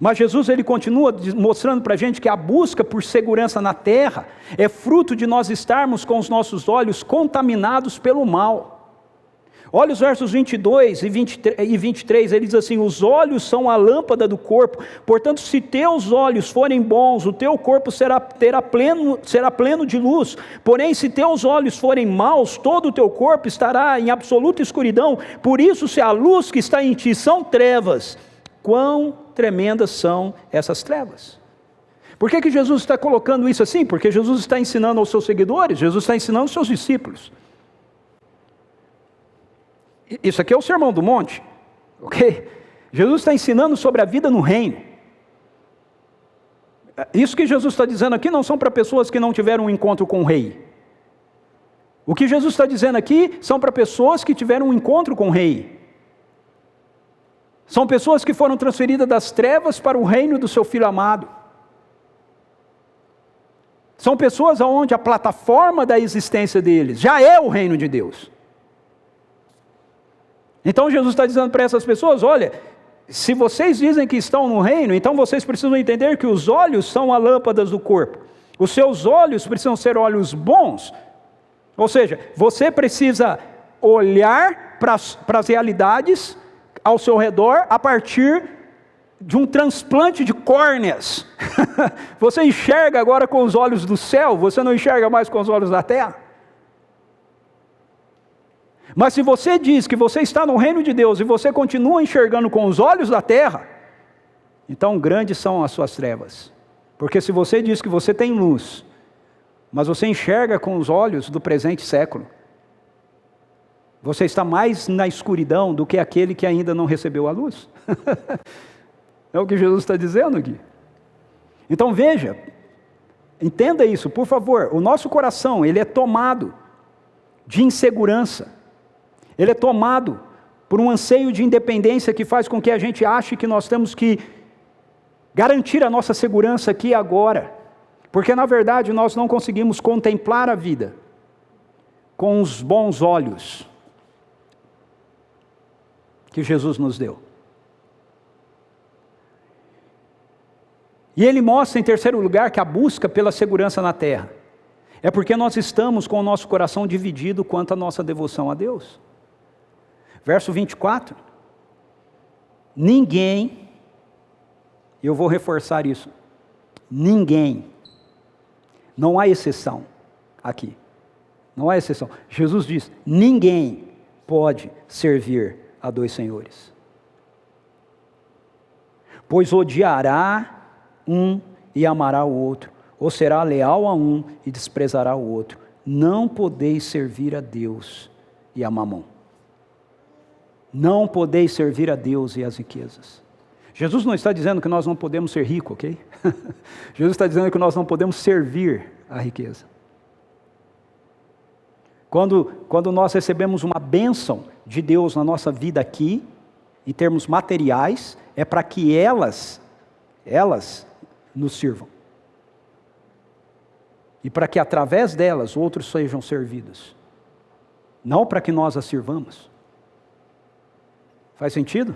Mas Jesus ele continua mostrando para a gente que a busca por segurança na terra é fruto de nós estarmos com os nossos olhos contaminados pelo mal. Olha os versos 22 e 23, ele diz assim: os olhos são a lâmpada do corpo, portanto se teus olhos forem bons, o teu corpo será pleno de luz, porém se teus olhos forem maus, todo o teu corpo estará em absoluta escuridão. Por isso, se a luz que está em ti são trevas, quão tremendas são essas trevas. Por que Jesus está colocando isso assim? Porque Jesus está ensinando aos seus seguidores, Jesus está ensinando aos seus discípulos. Isso aqui é o Sermão do Monte, ok? Jesus está ensinando sobre a vida no reino. Isso que Jesus está dizendo aqui não são para pessoas que não tiveram um encontro com o rei. O que Jesus está dizendo aqui são para pessoas que tiveram um encontro com o rei. São pessoas que foram transferidas das trevas para o reino do seu Filho amado. São pessoas onde a plataforma da existência deles já é o reino de Deus. Então Jesus está dizendo para essas pessoas: olha, se vocês dizem que estão no reino, então vocês precisam entender que os olhos são as lâmpadas do corpo. Os seus olhos precisam ser olhos bons. Ou seja, você precisa olhar para as realidades ao seu redor a partir de um transplante de córneas. Você enxerga agora com os olhos do céu, você não enxerga mais com os olhos da terra. Mas se você diz que você está no reino de Deus e você continua enxergando com os olhos da terra, então grandes são as suas trevas. Porque se você diz que você tem luz, mas você enxerga com os olhos do presente século, você está mais na escuridão do que aquele que ainda não recebeu a luz. É o que Jesus está dizendo aqui. Então veja, entenda isso, por favor. O nosso coração, ele é tomado de insegurança. Ele é tomado por um anseio de independência que faz com que a gente ache que nós temos que garantir a nossa segurança aqui e agora. Porque na verdade nós não conseguimos contemplar a vida com os bons olhos que Jesus nos deu. E ele mostra em terceiro lugar que a busca pela segurança na terra é porque nós estamos com o nosso coração dividido quanto à nossa devoção a Deus. Verso 24, ninguém, eu vou reforçar isso, ninguém, não há exceção aqui, não há exceção. Jesus diz, ninguém pode servir a dois senhores. Pois odiará um e amará o outro, ou será leal a um e desprezará o outro. Não podeis servir a Deus e a Mamon. Não podeis servir a Deus e as riquezas. Jesus não está dizendo que nós não podemos ser ricos, ok? Jesus está dizendo que nós não podemos servir a riqueza. Quando nós recebemos uma bênção de Deus na nossa vida aqui, em termos materiais, é para que elas nos sirvam. E para que através delas outros sejam servidos. Não para que nós as sirvamos. Faz sentido?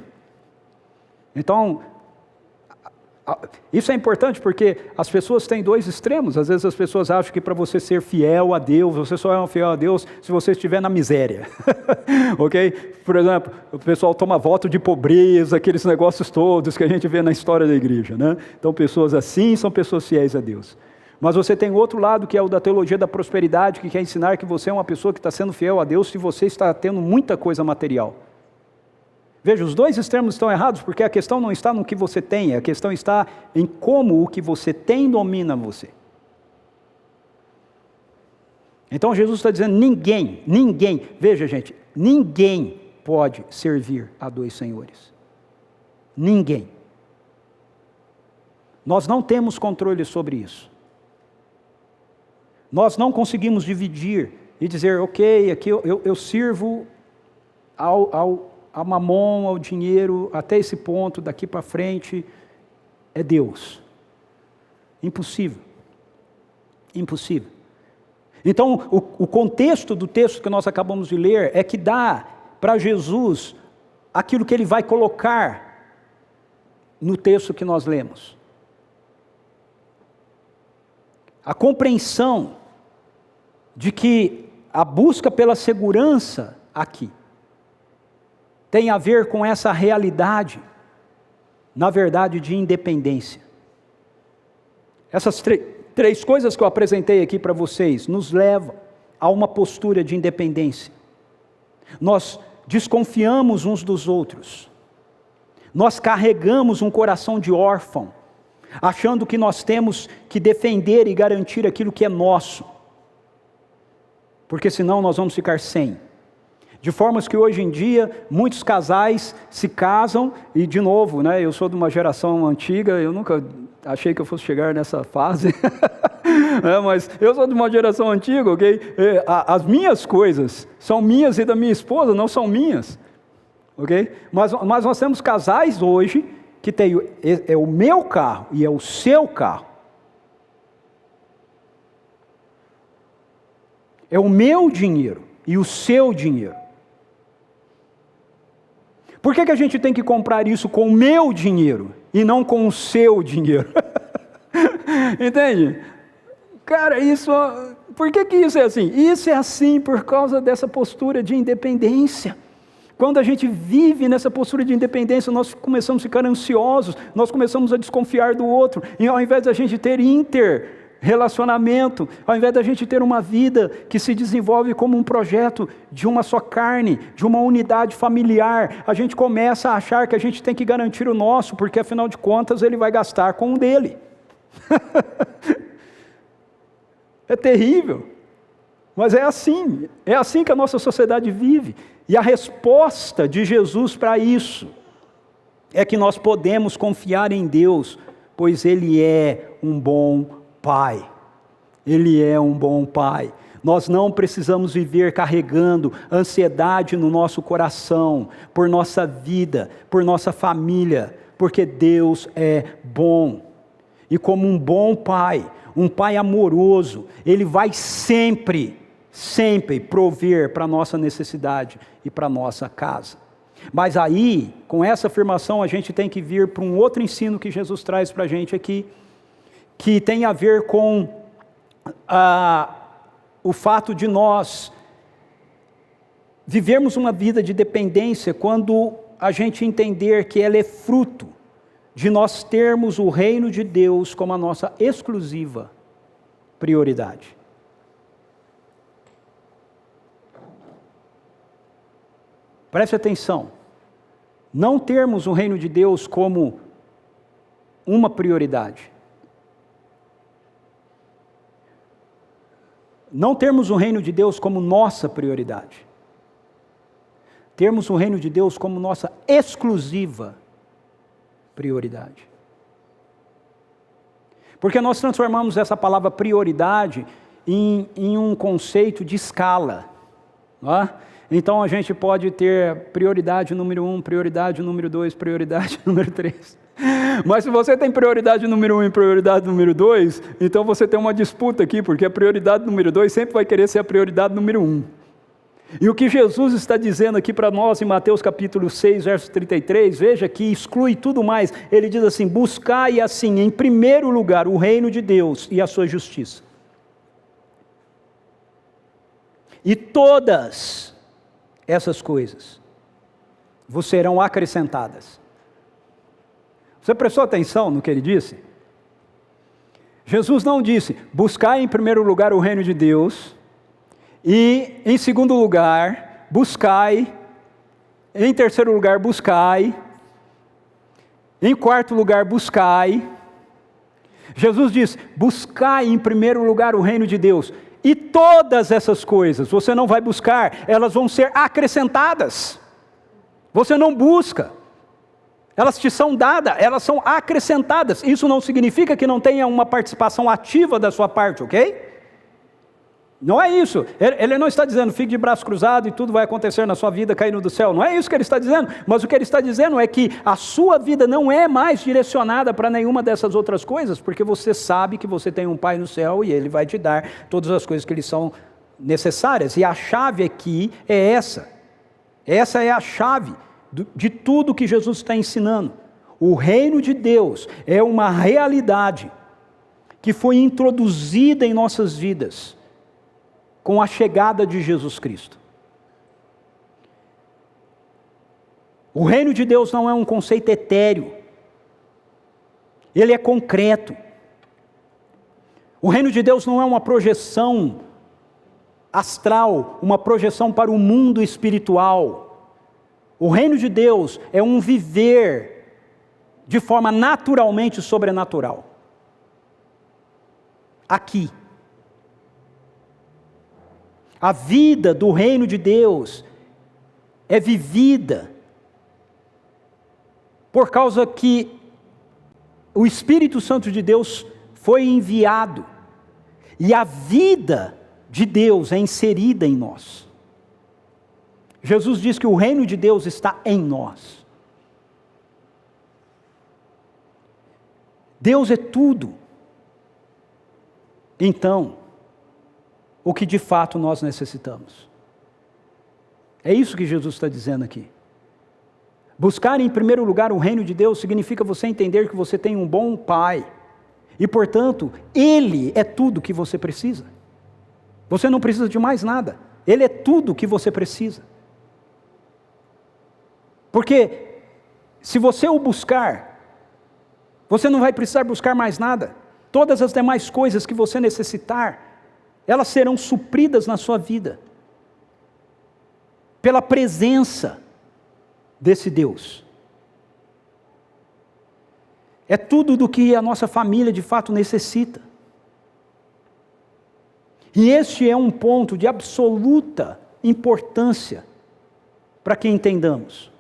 Então, isso é importante porque as pessoas têm dois extremos. Às vezes as pessoas acham que para você ser fiel a Deus, você só é fiel a Deus se você estiver na miséria. Ok? Por exemplo, o pessoal toma voto de pobreza, aqueles negócios todos que a gente vê na história da igreja, né? Então pessoas assim são pessoas fiéis a Deus. Mas você tem outro lado que é o da teologia da prosperidade, que quer ensinar que você é uma pessoa que está sendo fiel a Deus se você está tendo muita coisa material. Veja, os dois extremos estão errados, porque a questão não está no que você tem, a questão está em como o que você tem domina você. Então Jesus está dizendo, ninguém, veja gente, ninguém pode servir a dois senhores. Ninguém. Nós não temos controle sobre isso. Nós não conseguimos dividir e dizer, ok, aqui eu sirvo a mamon, ao dinheiro, até esse ponto, daqui para frente, é Deus. Impossível. Impossível. Então, o contexto do texto que nós acabamos de ler é que dá para Jesus aquilo que ele vai colocar no texto que nós lemos. A compreensão de que a busca pela segurança aqui tem a ver com essa realidade, na verdade, de independência. Essas três coisas que eu apresentei aqui para vocês nos levam a uma postura de independência. Nós desconfiamos uns dos outros. Nós carregamos um coração de órfão, achando que nós temos que defender e garantir aquilo que é nosso. Porque senão nós vamos ficar sem. De formas que hoje em dia, muitos casais se casam, e de novo, né, eu sou de uma geração antiga, eu nunca achei que eu fosse chegar nessa fase, mas eu sou de uma geração antiga, ok? As minhas coisas são minhas e da minha esposa não são minhas, ok? Mas nós temos casais hoje, que tem é o meu carro e é o seu carro. É o meu dinheiro e o seu dinheiro. Por que a gente tem que comprar isso com o meu dinheiro e não com o seu dinheiro? Entende? Cara, por que isso é assim? Isso é assim por causa dessa postura de independência. Quando a gente vive nessa postura de independência, nós começamos a ficar ansiosos, nós começamos a desconfiar do outro, e ao invés da gente ter relacionamento, ao invés da gente ter uma vida que se desenvolve como um projeto de uma só carne, de uma unidade familiar, a gente começa a achar que a gente tem que garantir o nosso, porque afinal de contas ele vai gastar com o dele. É terrível, mas é assim que a nossa sociedade vive, e a resposta de Jesus para isso é que nós podemos confiar em Deus, pois Ele é um bom Pai. Ele é um bom Pai. Nós não precisamos viver carregando ansiedade no nosso coração, por nossa vida, por nossa família, porque Deus é bom. E como um bom Pai, um Pai amoroso, Ele vai sempre prover para a nossa necessidade e para a nossa casa. Mas aí, com essa afirmação, a gente tem que vir para um outro ensino que Jesus traz para a gente aqui, que tem a ver com o fato de nós vivermos uma vida de dependência quando a gente entender que ela é fruto de nós termos o reino de Deus como a nossa exclusiva prioridade. Preste atenção, não termos o reino de Deus como uma prioridade. Não termos o reino de Deus como nossa prioridade. Termos o reino de Deus como nossa exclusiva prioridade. Porque nós transformamos essa palavra prioridade em um conceito de escala. Não é? Então a gente pode ter prioridade número 1, prioridade número 2, prioridade número 3. Mas se você tem prioridade número 1 e prioridade número 2, então você tem uma disputa aqui, porque a prioridade número 2 sempre vai querer ser a prioridade número 1. E o que Jesus está dizendo aqui para nós em Mateus capítulo 6, verso 33, veja que exclui tudo mais. Ele diz assim: buscai assim em primeiro lugar o reino de Deus e a sua justiça. E todas essas coisas vos serão acrescentadas. Você prestou atenção no que ele disse? Jesus não disse: buscai em primeiro lugar o reino de Deus, e em segundo lugar, buscai, em terceiro lugar, buscai, em quarto lugar, buscai. Jesus diz: buscai em primeiro lugar o reino de Deus, e todas essas coisas você não vai buscar, elas vão ser acrescentadas. Você não busca, elas te são dadas, elas são acrescentadas. Isso não significa que não tenha uma participação ativa da sua parte, ok? Não é isso. Ele não está dizendo: fique de braço cruzado e tudo vai acontecer na sua vida caindo do céu. Não é isso que ele está dizendo. Mas o que ele está dizendo é que a sua vida não é mais direcionada para nenhuma dessas outras coisas, porque você sabe que você tem um Pai no céu e Ele vai te dar todas as coisas que lhe são necessárias. E a chave aqui é essa. Essa é a chave de tudo que Jesus está ensinando. O reino de Deus é uma realidade que foi introduzida em nossas vidas com a chegada de Jesus Cristo. O reino de Deus não é um conceito etéreo, ele é concreto. O reino de Deus não é uma projeção astral, uma projeção para o mundo espiritual. O reino de Deus é um viver de forma naturalmente sobrenatural. Aqui. A vida do reino de Deus é vivida por causa que o Espírito Santo de Deus foi enviado e a vida de Deus é inserida em nós. Jesus diz que o reino de Deus está em nós. Deus é tudo. Então, o que de fato nós necessitamos. É isso que Jesus está dizendo aqui. Buscar em primeiro lugar o reino de Deus significa você entender que você tem um bom Pai, e portanto, Ele é tudo que você precisa. Você não precisa de mais nada, Ele é tudo que você precisa. Porque, se você o buscar, você não vai precisar buscar mais nada. Todas as demais coisas que você necessitar, elas serão supridas na sua vida, pela presença desse Deus. É tudo do que a nossa família de fato necessita. E este é um ponto de absoluta importância para que entendamos.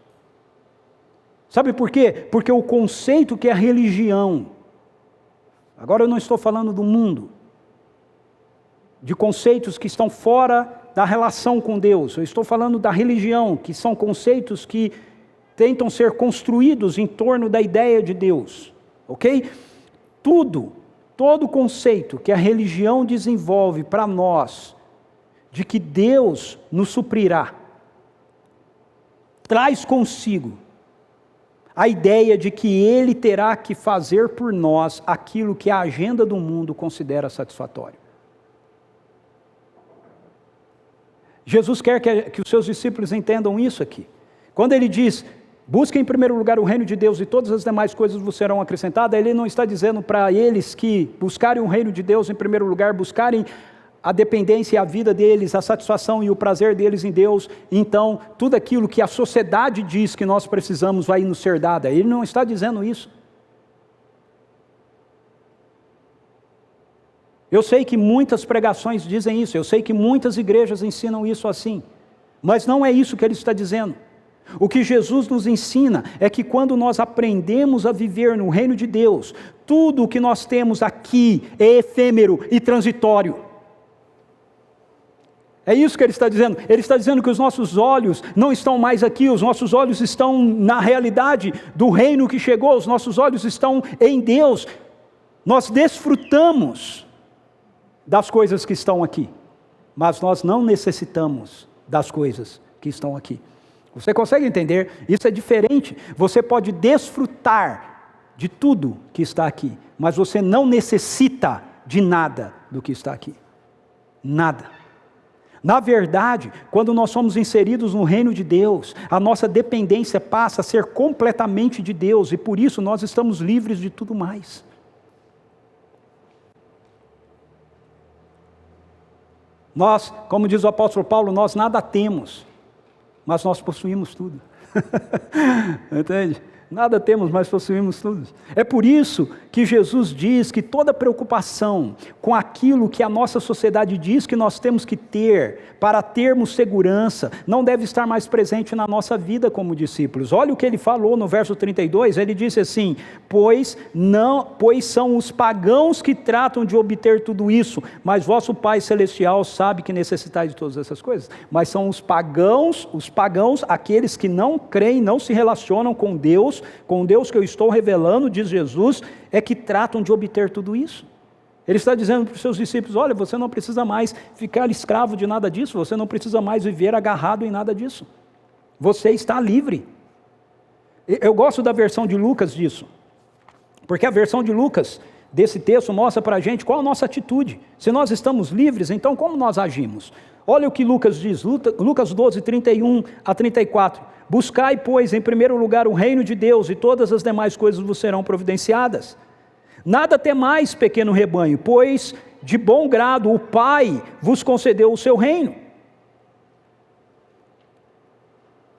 Sabe por quê? Porque o conceito que é a religião, agora eu não estou falando do mundo, de conceitos que estão fora da relação com Deus. Eu estou falando da religião, que são conceitos que tentam ser construídos em torno da ideia de Deus, ok? Todo conceito que a religião desenvolve para nós, de que Deus nos suprirá, traz consigo a ideia de que Ele terá que fazer por nós aquilo que a agenda do mundo considera satisfatório. Jesus quer que os seus discípulos entendam isso aqui. Quando Ele diz: busquem em primeiro lugar o reino de Deus e todas as demais coisas vos serão acrescentadas, Ele não está dizendo para eles que buscarem o reino de Deus em primeiro lugar, buscarem a dependência e a vida deles, a satisfação e o prazer deles em Deus, então tudo aquilo que a sociedade diz que nós precisamos vai nos ser dado. Ele não está dizendo isso. Eu sei que muitas pregações dizem isso, eu sei que muitas igrejas ensinam isso assim, mas não é isso que ele está dizendo. O que Jesus nos ensina é que quando nós aprendemos a viver no reino de Deus, tudo o que nós temos aqui é efêmero e transitório. É isso que ele está dizendo. Ele está dizendo que os nossos olhos não estão mais aqui, os nossos olhos estão na realidade do reino que chegou, os nossos olhos estão em Deus. Nós desfrutamos das coisas que estão aqui, mas nós não necessitamos das coisas que estão aqui. Você consegue entender? Isso é diferente. Você pode desfrutar de tudo que está aqui, mas você não necessita de nada do que está aqui. Nada. Na verdade, quando nós somos inseridos no reino de Deus, a nossa dependência passa a ser completamente de Deus, e por isso nós estamos livres de tudo mais. Nós, como diz o apóstolo Paulo, nós nada temos, mas nós possuímos tudo. Entende? Nada temos, mas possuímos tudo. É por isso que Jesus diz que toda preocupação com aquilo que a nossa sociedade diz que nós temos que ter para termos segurança, não deve estar mais presente na nossa vida como discípulos. Olha o que ele falou no verso 32, ele disse assim: pois são os pagãos que tratam de obter tudo isso, mas vosso Pai Celestial sabe que necessitais de todas essas coisas. Mas são os pagãos, aqueles que não creem, não se relacionam com Deus que eu estou revelando, diz Jesus, é que tratam de obter tudo isso. Ele está dizendo para os seus discípulos: olha, você não precisa mais ficar escravo de nada disso, você não precisa mais viver agarrado em nada disso. Você está livre. Eu gosto da versão de Lucas disso, porque a versão de Lucas desse texto mostra para a gente qual a nossa atitude. Se nós estamos livres, então como nós agimos? Olha o que Lucas diz, Lucas 12, 31 a 34. Buscai, pois, em primeiro lugar o reino de Deus, e todas as demais coisas vos serão providenciadas. Nada temais, pequeno rebanho, pois de bom grado o Pai vos concedeu o seu reino.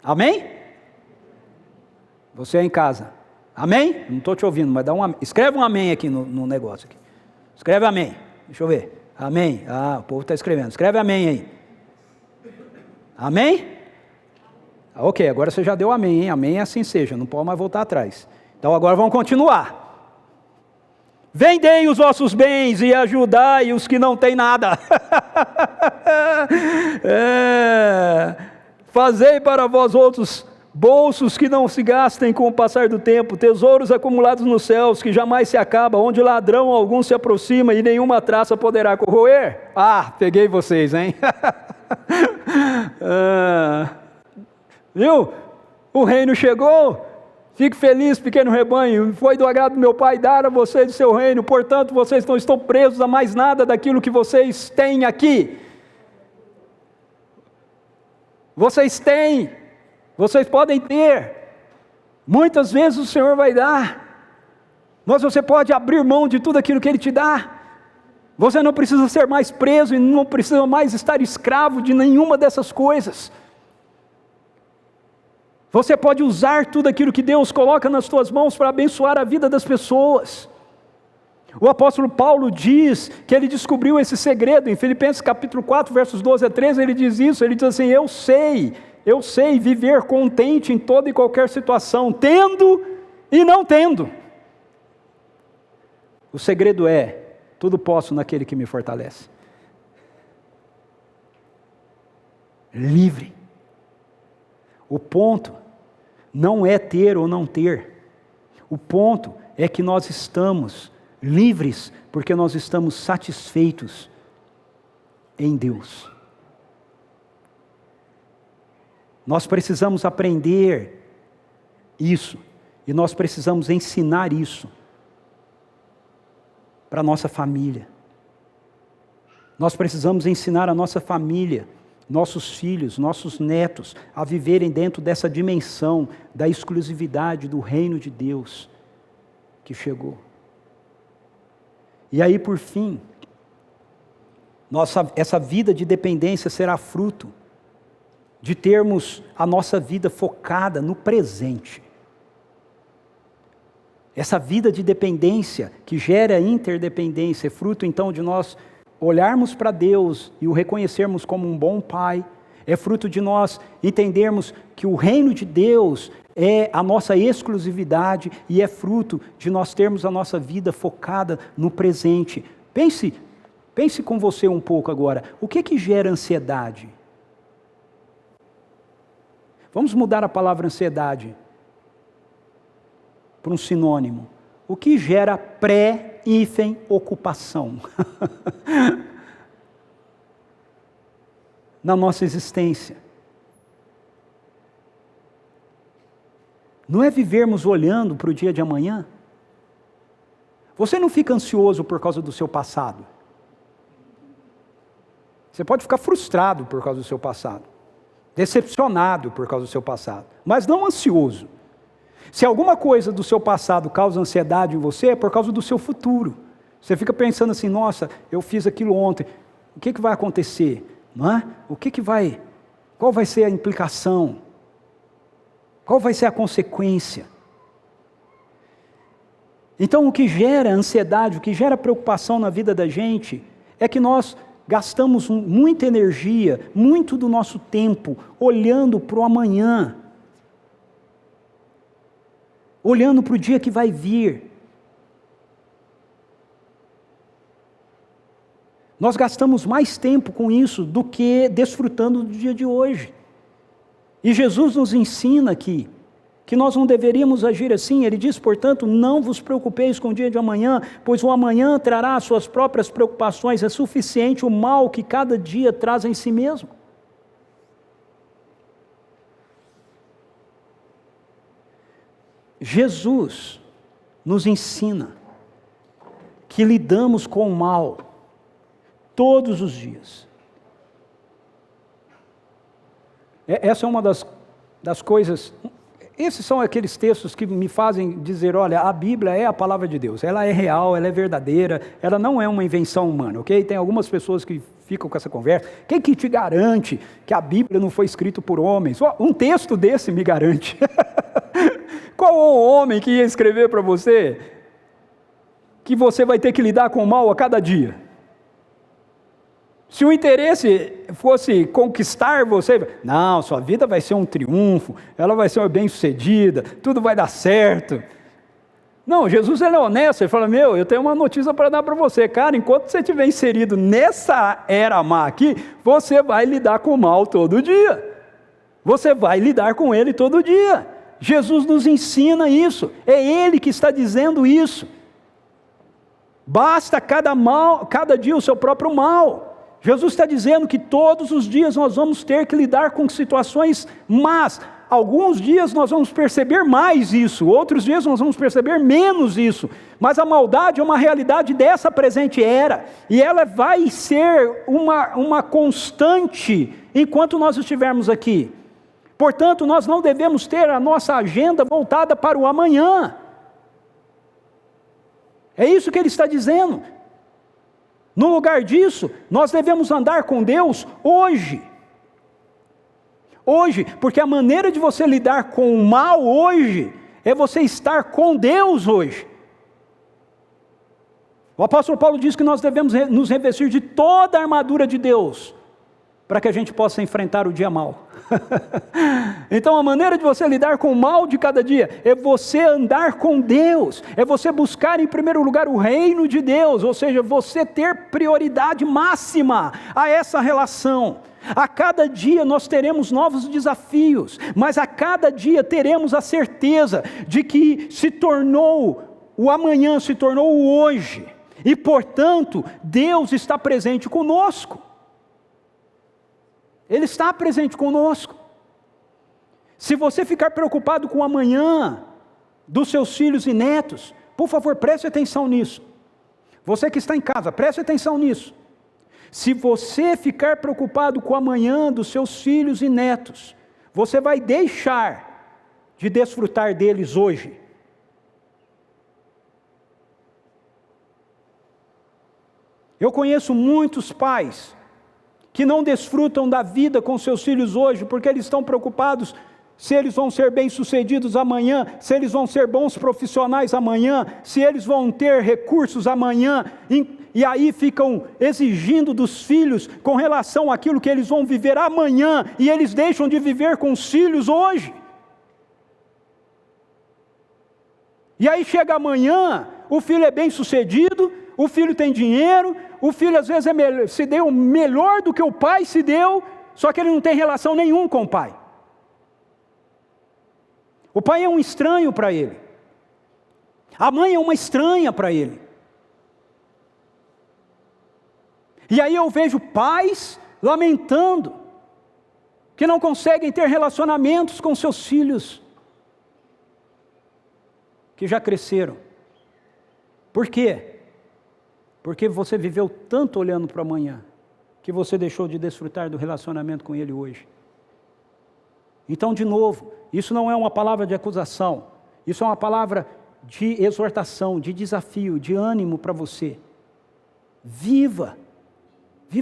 Amém? Você é em casa. Amém? Não estou te ouvindo, mas escreve um amém aqui no negócio. Aqui. Escreve amém. Deixa eu ver. Amém. O povo está escrevendo. Escreve amém aí. Amém? Ok, agora você já deu amém, hein? Amém, assim seja. Não pode mais voltar atrás. Então agora vamos continuar. Vendei os vossos bens e ajudai os que não têm nada. Fazei para vós outros bolsos que não se gastem com o passar do tempo, tesouros acumulados nos céus que jamais se acabam, onde ladrão algum se aproxima e nenhuma traça poderá corroer. Peguei vocês, hein? Viu? O reino chegou. Fique feliz, pequeno rebanho, foi do agrado do meu Pai dar a vocês o seu reino, portanto vocês não estão presos a mais nada daquilo que vocês têm aqui. Vocês podem ter, muitas vezes o Senhor vai dar, mas você pode abrir mão de tudo aquilo que Ele te dá. Você não precisa ser mais preso e não precisa mais estar escravo de nenhuma dessas coisas. Você pode usar tudo aquilo que Deus coloca nas suas mãos para abençoar a vida das pessoas. O apóstolo Paulo diz que ele descobriu esse segredo, em Filipenses capítulo 4, versos 12 a 13, ele diz isso, ele diz assim: eu sei viver contente em toda e qualquer situação, tendo e não tendo. O segredo é, tudo posso naquele que me fortalece. Livre. O ponto não é ter ou não ter. O ponto é que nós estamos livres porque nós estamos satisfeitos em Deus. Nós precisamos aprender isso e nós precisamos ensinar isso para a nossa família. Nós precisamos ensinar a nossa família, nossos filhos, nossos netos, a viverem dentro dessa dimensão da exclusividade do reino de Deus que chegou. E aí, por fim, essa vida de dependência será fruto de termos a nossa vida focada no presente. Essa vida de dependência que gera interdependência é fruto então de nós olharmos para Deus e o reconhecermos como um bom Pai. É fruto de nós entendermos que o reino de Deus é a nossa exclusividade e é fruto de nós termos a nossa vida focada no presente. Pense com você um pouco agora. O que gera ansiedade? Vamos mudar a palavra ansiedade para um sinônimo. O que gera ocupação na nossa existência? Não é vivermos olhando para o dia de amanhã? Você não fica ansioso por causa do seu passado. Você pode ficar frustrado por causa do seu passado, decepcionado por causa do seu passado, mas não ansioso. Se alguma coisa do seu passado causa ansiedade em você, é por causa do seu futuro. Você fica pensando assim, nossa, eu fiz aquilo ontem, o que vai acontecer? Não é? Qual vai ser a implicação? Qual vai ser a consequência? Então o que gera ansiedade, o que gera preocupação na vida da gente, é que nós gastamos muita energia, muito do nosso tempo, olhando para o amanhã, olhando para o dia que vai vir. Nós gastamos mais tempo com isso do que desfrutando do dia de hoje. E Jesus nos ensina aqui que nós não deveríamos agir assim. Ele diz, portanto, não vos preocupeis com o dia de amanhã, pois o amanhã trará as suas próprias preocupações, é suficiente o mal que cada dia traz em si mesmo. Jesus nos ensina que lidamos com o mal todos os dias. Essa é uma das coisas, esses são aqueles textos que me fazem dizer, olha, a Bíblia é a palavra de Deus, ela é real, ela é verdadeira, ela não é uma invenção humana, ok? Tem algumas pessoas que ficam com essa conversa, quem que te garante que a Bíblia não foi escrita por homens? Um texto desse me garante. Qual o homem que ia escrever para você que você vai ter que lidar com o mal a cada dia? Se o interesse fosse conquistar você, não, sua vida vai ser um triunfo, ela vai ser bem-sucedida, tudo vai dar certo. Não, Jesus ele é honesto, ele fala, eu tenho uma notícia para dar para você, cara, enquanto você estiver inserido nessa era má aqui, você vai lidar com o mal todo dia. Você vai lidar com ele todo dia. Jesus nos ensina isso, é Ele que está dizendo isso. Basta cada dia o seu próprio mal. Jesus está dizendo que todos os dias nós vamos ter que lidar com situações más. Alguns dias nós vamos perceber mais isso, outros dias nós vamos perceber menos isso. Mas a maldade é uma realidade dessa presente era, e ela vai ser uma constante enquanto nós estivermos aqui. Portanto, nós não devemos ter a nossa agenda voltada para o amanhã. É isso que ele está dizendo. No lugar disso, nós devemos andar com Deus hoje. Hoje, porque a maneira de você lidar com o mal hoje, é você estar com Deus hoje. O apóstolo Paulo diz que nós devemos nos revestir de toda a armadura de Deus, para que a gente possa enfrentar o dia mau. Então a maneira de você lidar com o mal de cada dia é você andar com Deus, é você buscar em primeiro lugar o reino de Deus, ou seja, você ter prioridade máxima a essa relação. A cada dia nós teremos novos desafios, mas a cada dia teremos a certeza de que o amanhã se tornou o hoje, e portanto Deus está presente conosco. Ele está presente conosco. Se você ficar preocupado com o amanhã dos seus filhos e netos, por favor, preste atenção nisso. Você que está em casa, preste atenção nisso. Se você ficar preocupado com o amanhã dos seus filhos e netos, você vai deixar de desfrutar deles hoje. Eu conheço muitos pais que não desfrutam da vida com seus filhos hoje, porque eles estão preocupados se eles vão ser bem-sucedidos amanhã, se eles vão ser bons profissionais amanhã, se eles vão ter recursos amanhã, e aí ficam exigindo dos filhos com relação àquilo que eles vão viver amanhã, e eles deixam de viver com os filhos hoje. E aí chega amanhã, o filho é bem-sucedido, o filho tem dinheiro, o filho às vezes se deu melhor do que o pai se deu, só que ele não tem relação nenhuma com o pai. O pai é um estranho para ele. A mãe é uma estranha para ele. E aí eu vejo pais lamentando que não conseguem ter relacionamentos com seus filhos que já cresceram. Por quê? Porque você viveu tanto olhando para amanhã que você deixou de desfrutar do relacionamento com ele hoje. Então, de novo, isso não é uma palavra de acusação, isso é uma palavra de exortação, de desafio, de ânimo para você. Viva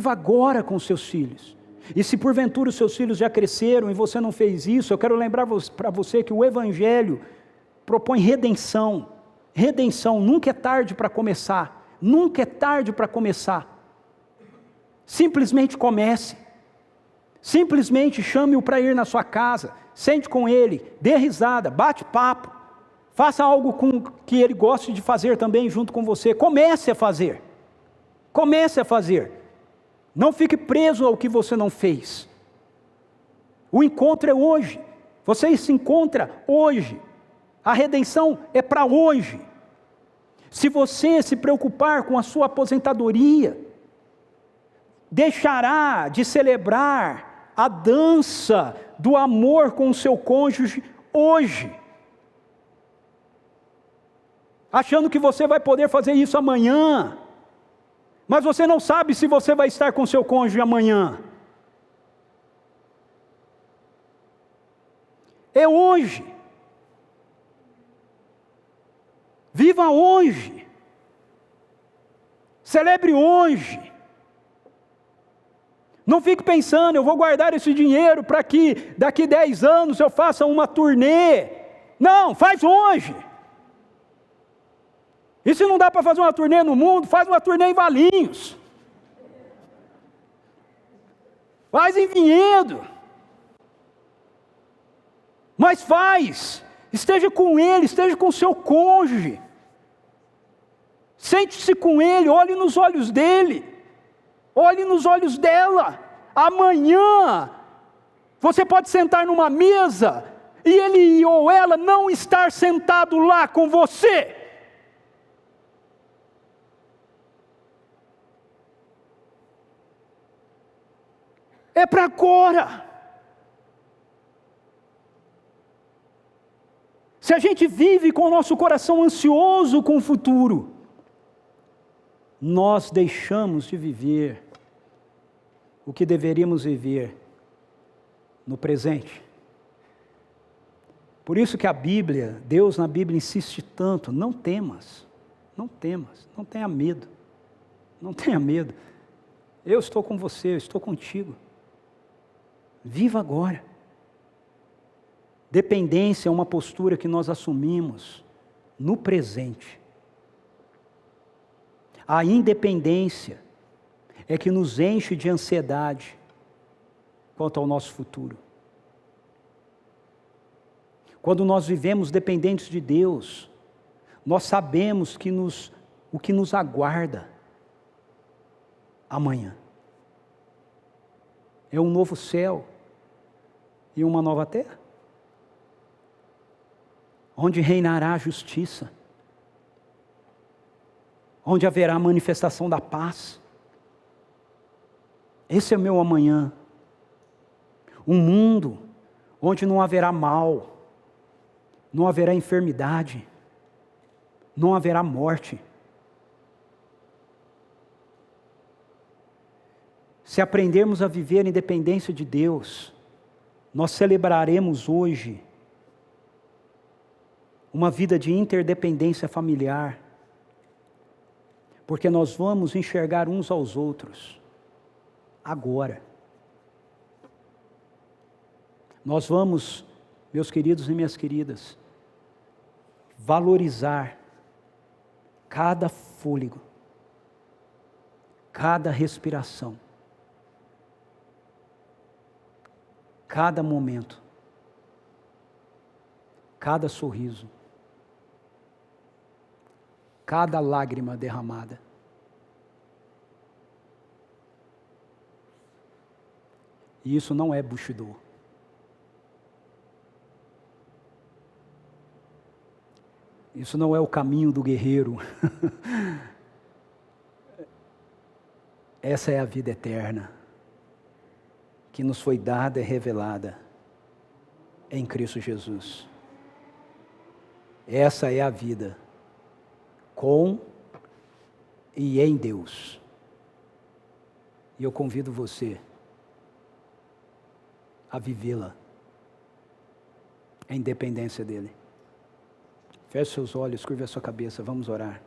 agora com os seus filhos. E se porventura os seus filhos já cresceram e você não fez isso, eu quero lembrar para você que o Evangelho propõe redenção. Redenção, nunca é tarde para começar, nunca é tarde para começar. Simplesmente comece. Simplesmente chame-o para ir na sua casa, sente com ele, dê risada, bate papo, faça algo que ele goste de fazer também junto com você. Comece a fazer, não fique preso ao que você não fez. O encontro é hoje, você se encontra hoje, a redenção é para hoje. Se você se preocupar com a sua aposentadoria, deixará de celebrar a dança do amor com o seu cônjuge hoje, achando que você vai poder fazer isso amanhã, mas você não sabe se você vai estar com seu cônjuge amanhã. É hoje. Viva hoje. Celebre hoje. Não fique pensando, eu vou guardar esse dinheiro para que daqui 10 anos eu faça uma turnê. Não, faz hoje. E se não dá para fazer uma turnê no mundo, faz uma turnê em Valinhos. Faz em Vinhedo. Mas faz. Esteja com ele, esteja com o seu cônjuge. Sente-se com ele, olhe nos olhos dele. Olhe nos olhos dela. Amanhã você pode sentar numa mesa e ele ou ela não estar sentado lá com você. É para agora. Se a gente vive com o nosso coração ansioso com o futuro, nós deixamos de viver o que deveríamos viver no presente. Por isso que a Bíblia, Deus na Bíblia insiste tanto, não temas, não tenha medo, não tenha medo. Eu estou com você, eu estou contigo. Viva agora. Dependência é uma postura que nós assumimos no presente. A independência é que nos enche de ansiedade quanto ao nosso futuro. Quando nós vivemos dependentes de Deus, nós sabemos o que nos aguarda amanhã. É um novo céu e uma nova terra, onde reinará a justiça, onde haverá a manifestação da paz. Esse é o meu amanhã. Um mundo onde não haverá mal, não haverá enfermidade, não haverá morte. Se aprendermos a viver em dependência de Deus, nós celebraremos hoje uma vida de interdependência familiar. porque nós vamos enxergar uns aos outros agora. Nós vamos, meus queridos e minhas queridas, valorizar cada fôlego, cada respiração, cada momento, cada sorriso, cada lágrima derramada. E isso não é Bushido. Isso não é o caminho do guerreiro. Essa é a vida eterna, que nos foi dada e revelada em Cristo Jesus. Essa é a vida com e em Deus. E eu convido você a vivê-la em dependência dEle. Feche seus olhos, curva a sua cabeça, vamos orar.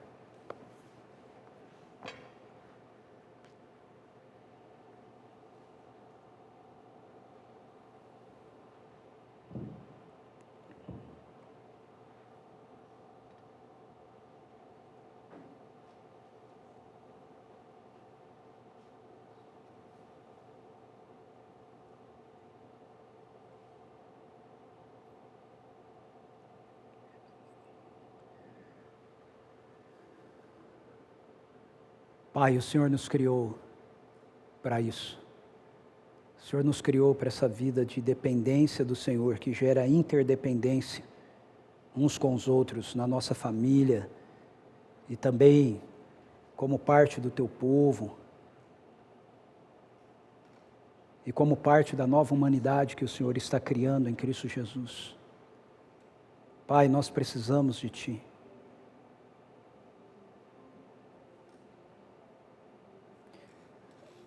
Pai, o Senhor nos criou para isso. O Senhor nos criou para essa vida de dependência do Senhor, que gera interdependência uns com os outros, na nossa família, e também como parte do Teu povo, e como parte da nova humanidade que o Senhor está criando em Cristo Jesus. Pai, nós precisamos de Ti.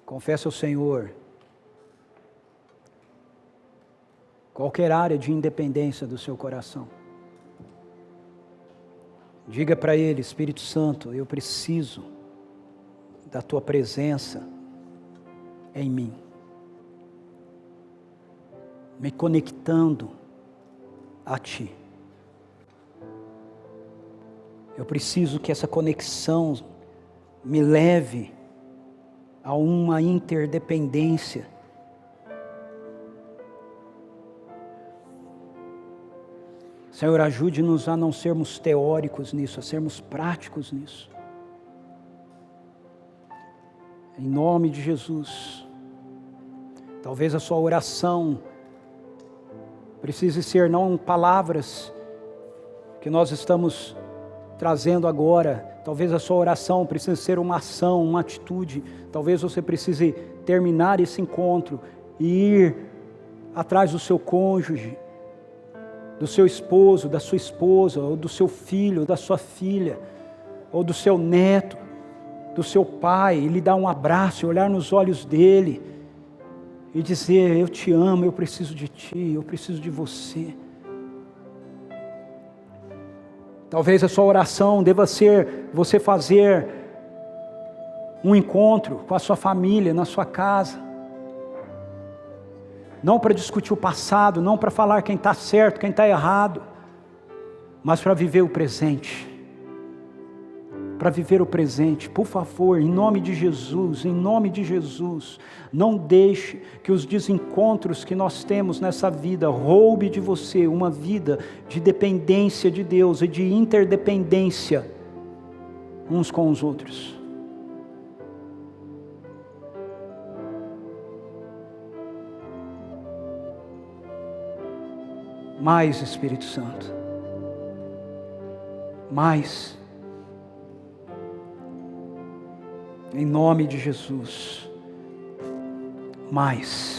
Confesse ao Senhor qualquer área de independência do seu coração. Diga para Ele: Espírito Santo, eu preciso da Tua presença em mim, me conectando a Ti. Eu preciso que essa conexão me leve a uma interdependência. Senhor, ajude-nos a não sermos teóricos nisso, a sermos práticos nisso. Em nome de Jesus. Talvez a sua oração precise ser não palavras que nós estamos trazendo agora. Talvez a sua oração precise ser uma ação, uma atitude. Talvez você precise terminar esse encontro e ir atrás do seu cônjuge, do seu esposo, da sua esposa, ou do seu filho, ou da sua filha, ou do seu neto, do seu pai, e lhe dar um abraço, olhar nos olhos dele e dizer: eu te amo, eu preciso de ti, eu preciso de você. Talvez a sua oração deva ser você fazer um encontro com a sua família, na sua casa. Não para discutir o passado, não para falar quem está certo, quem está errado, mas para viver o presente. Para viver o presente, por favor, em nome de Jesus, não deixe que os desencontros que nós temos nessa vida roube de você uma vida de dependência de Deus e de interdependência uns com os outros. Mais, Espírito Santo, mais. Em nome de Jesus, mais.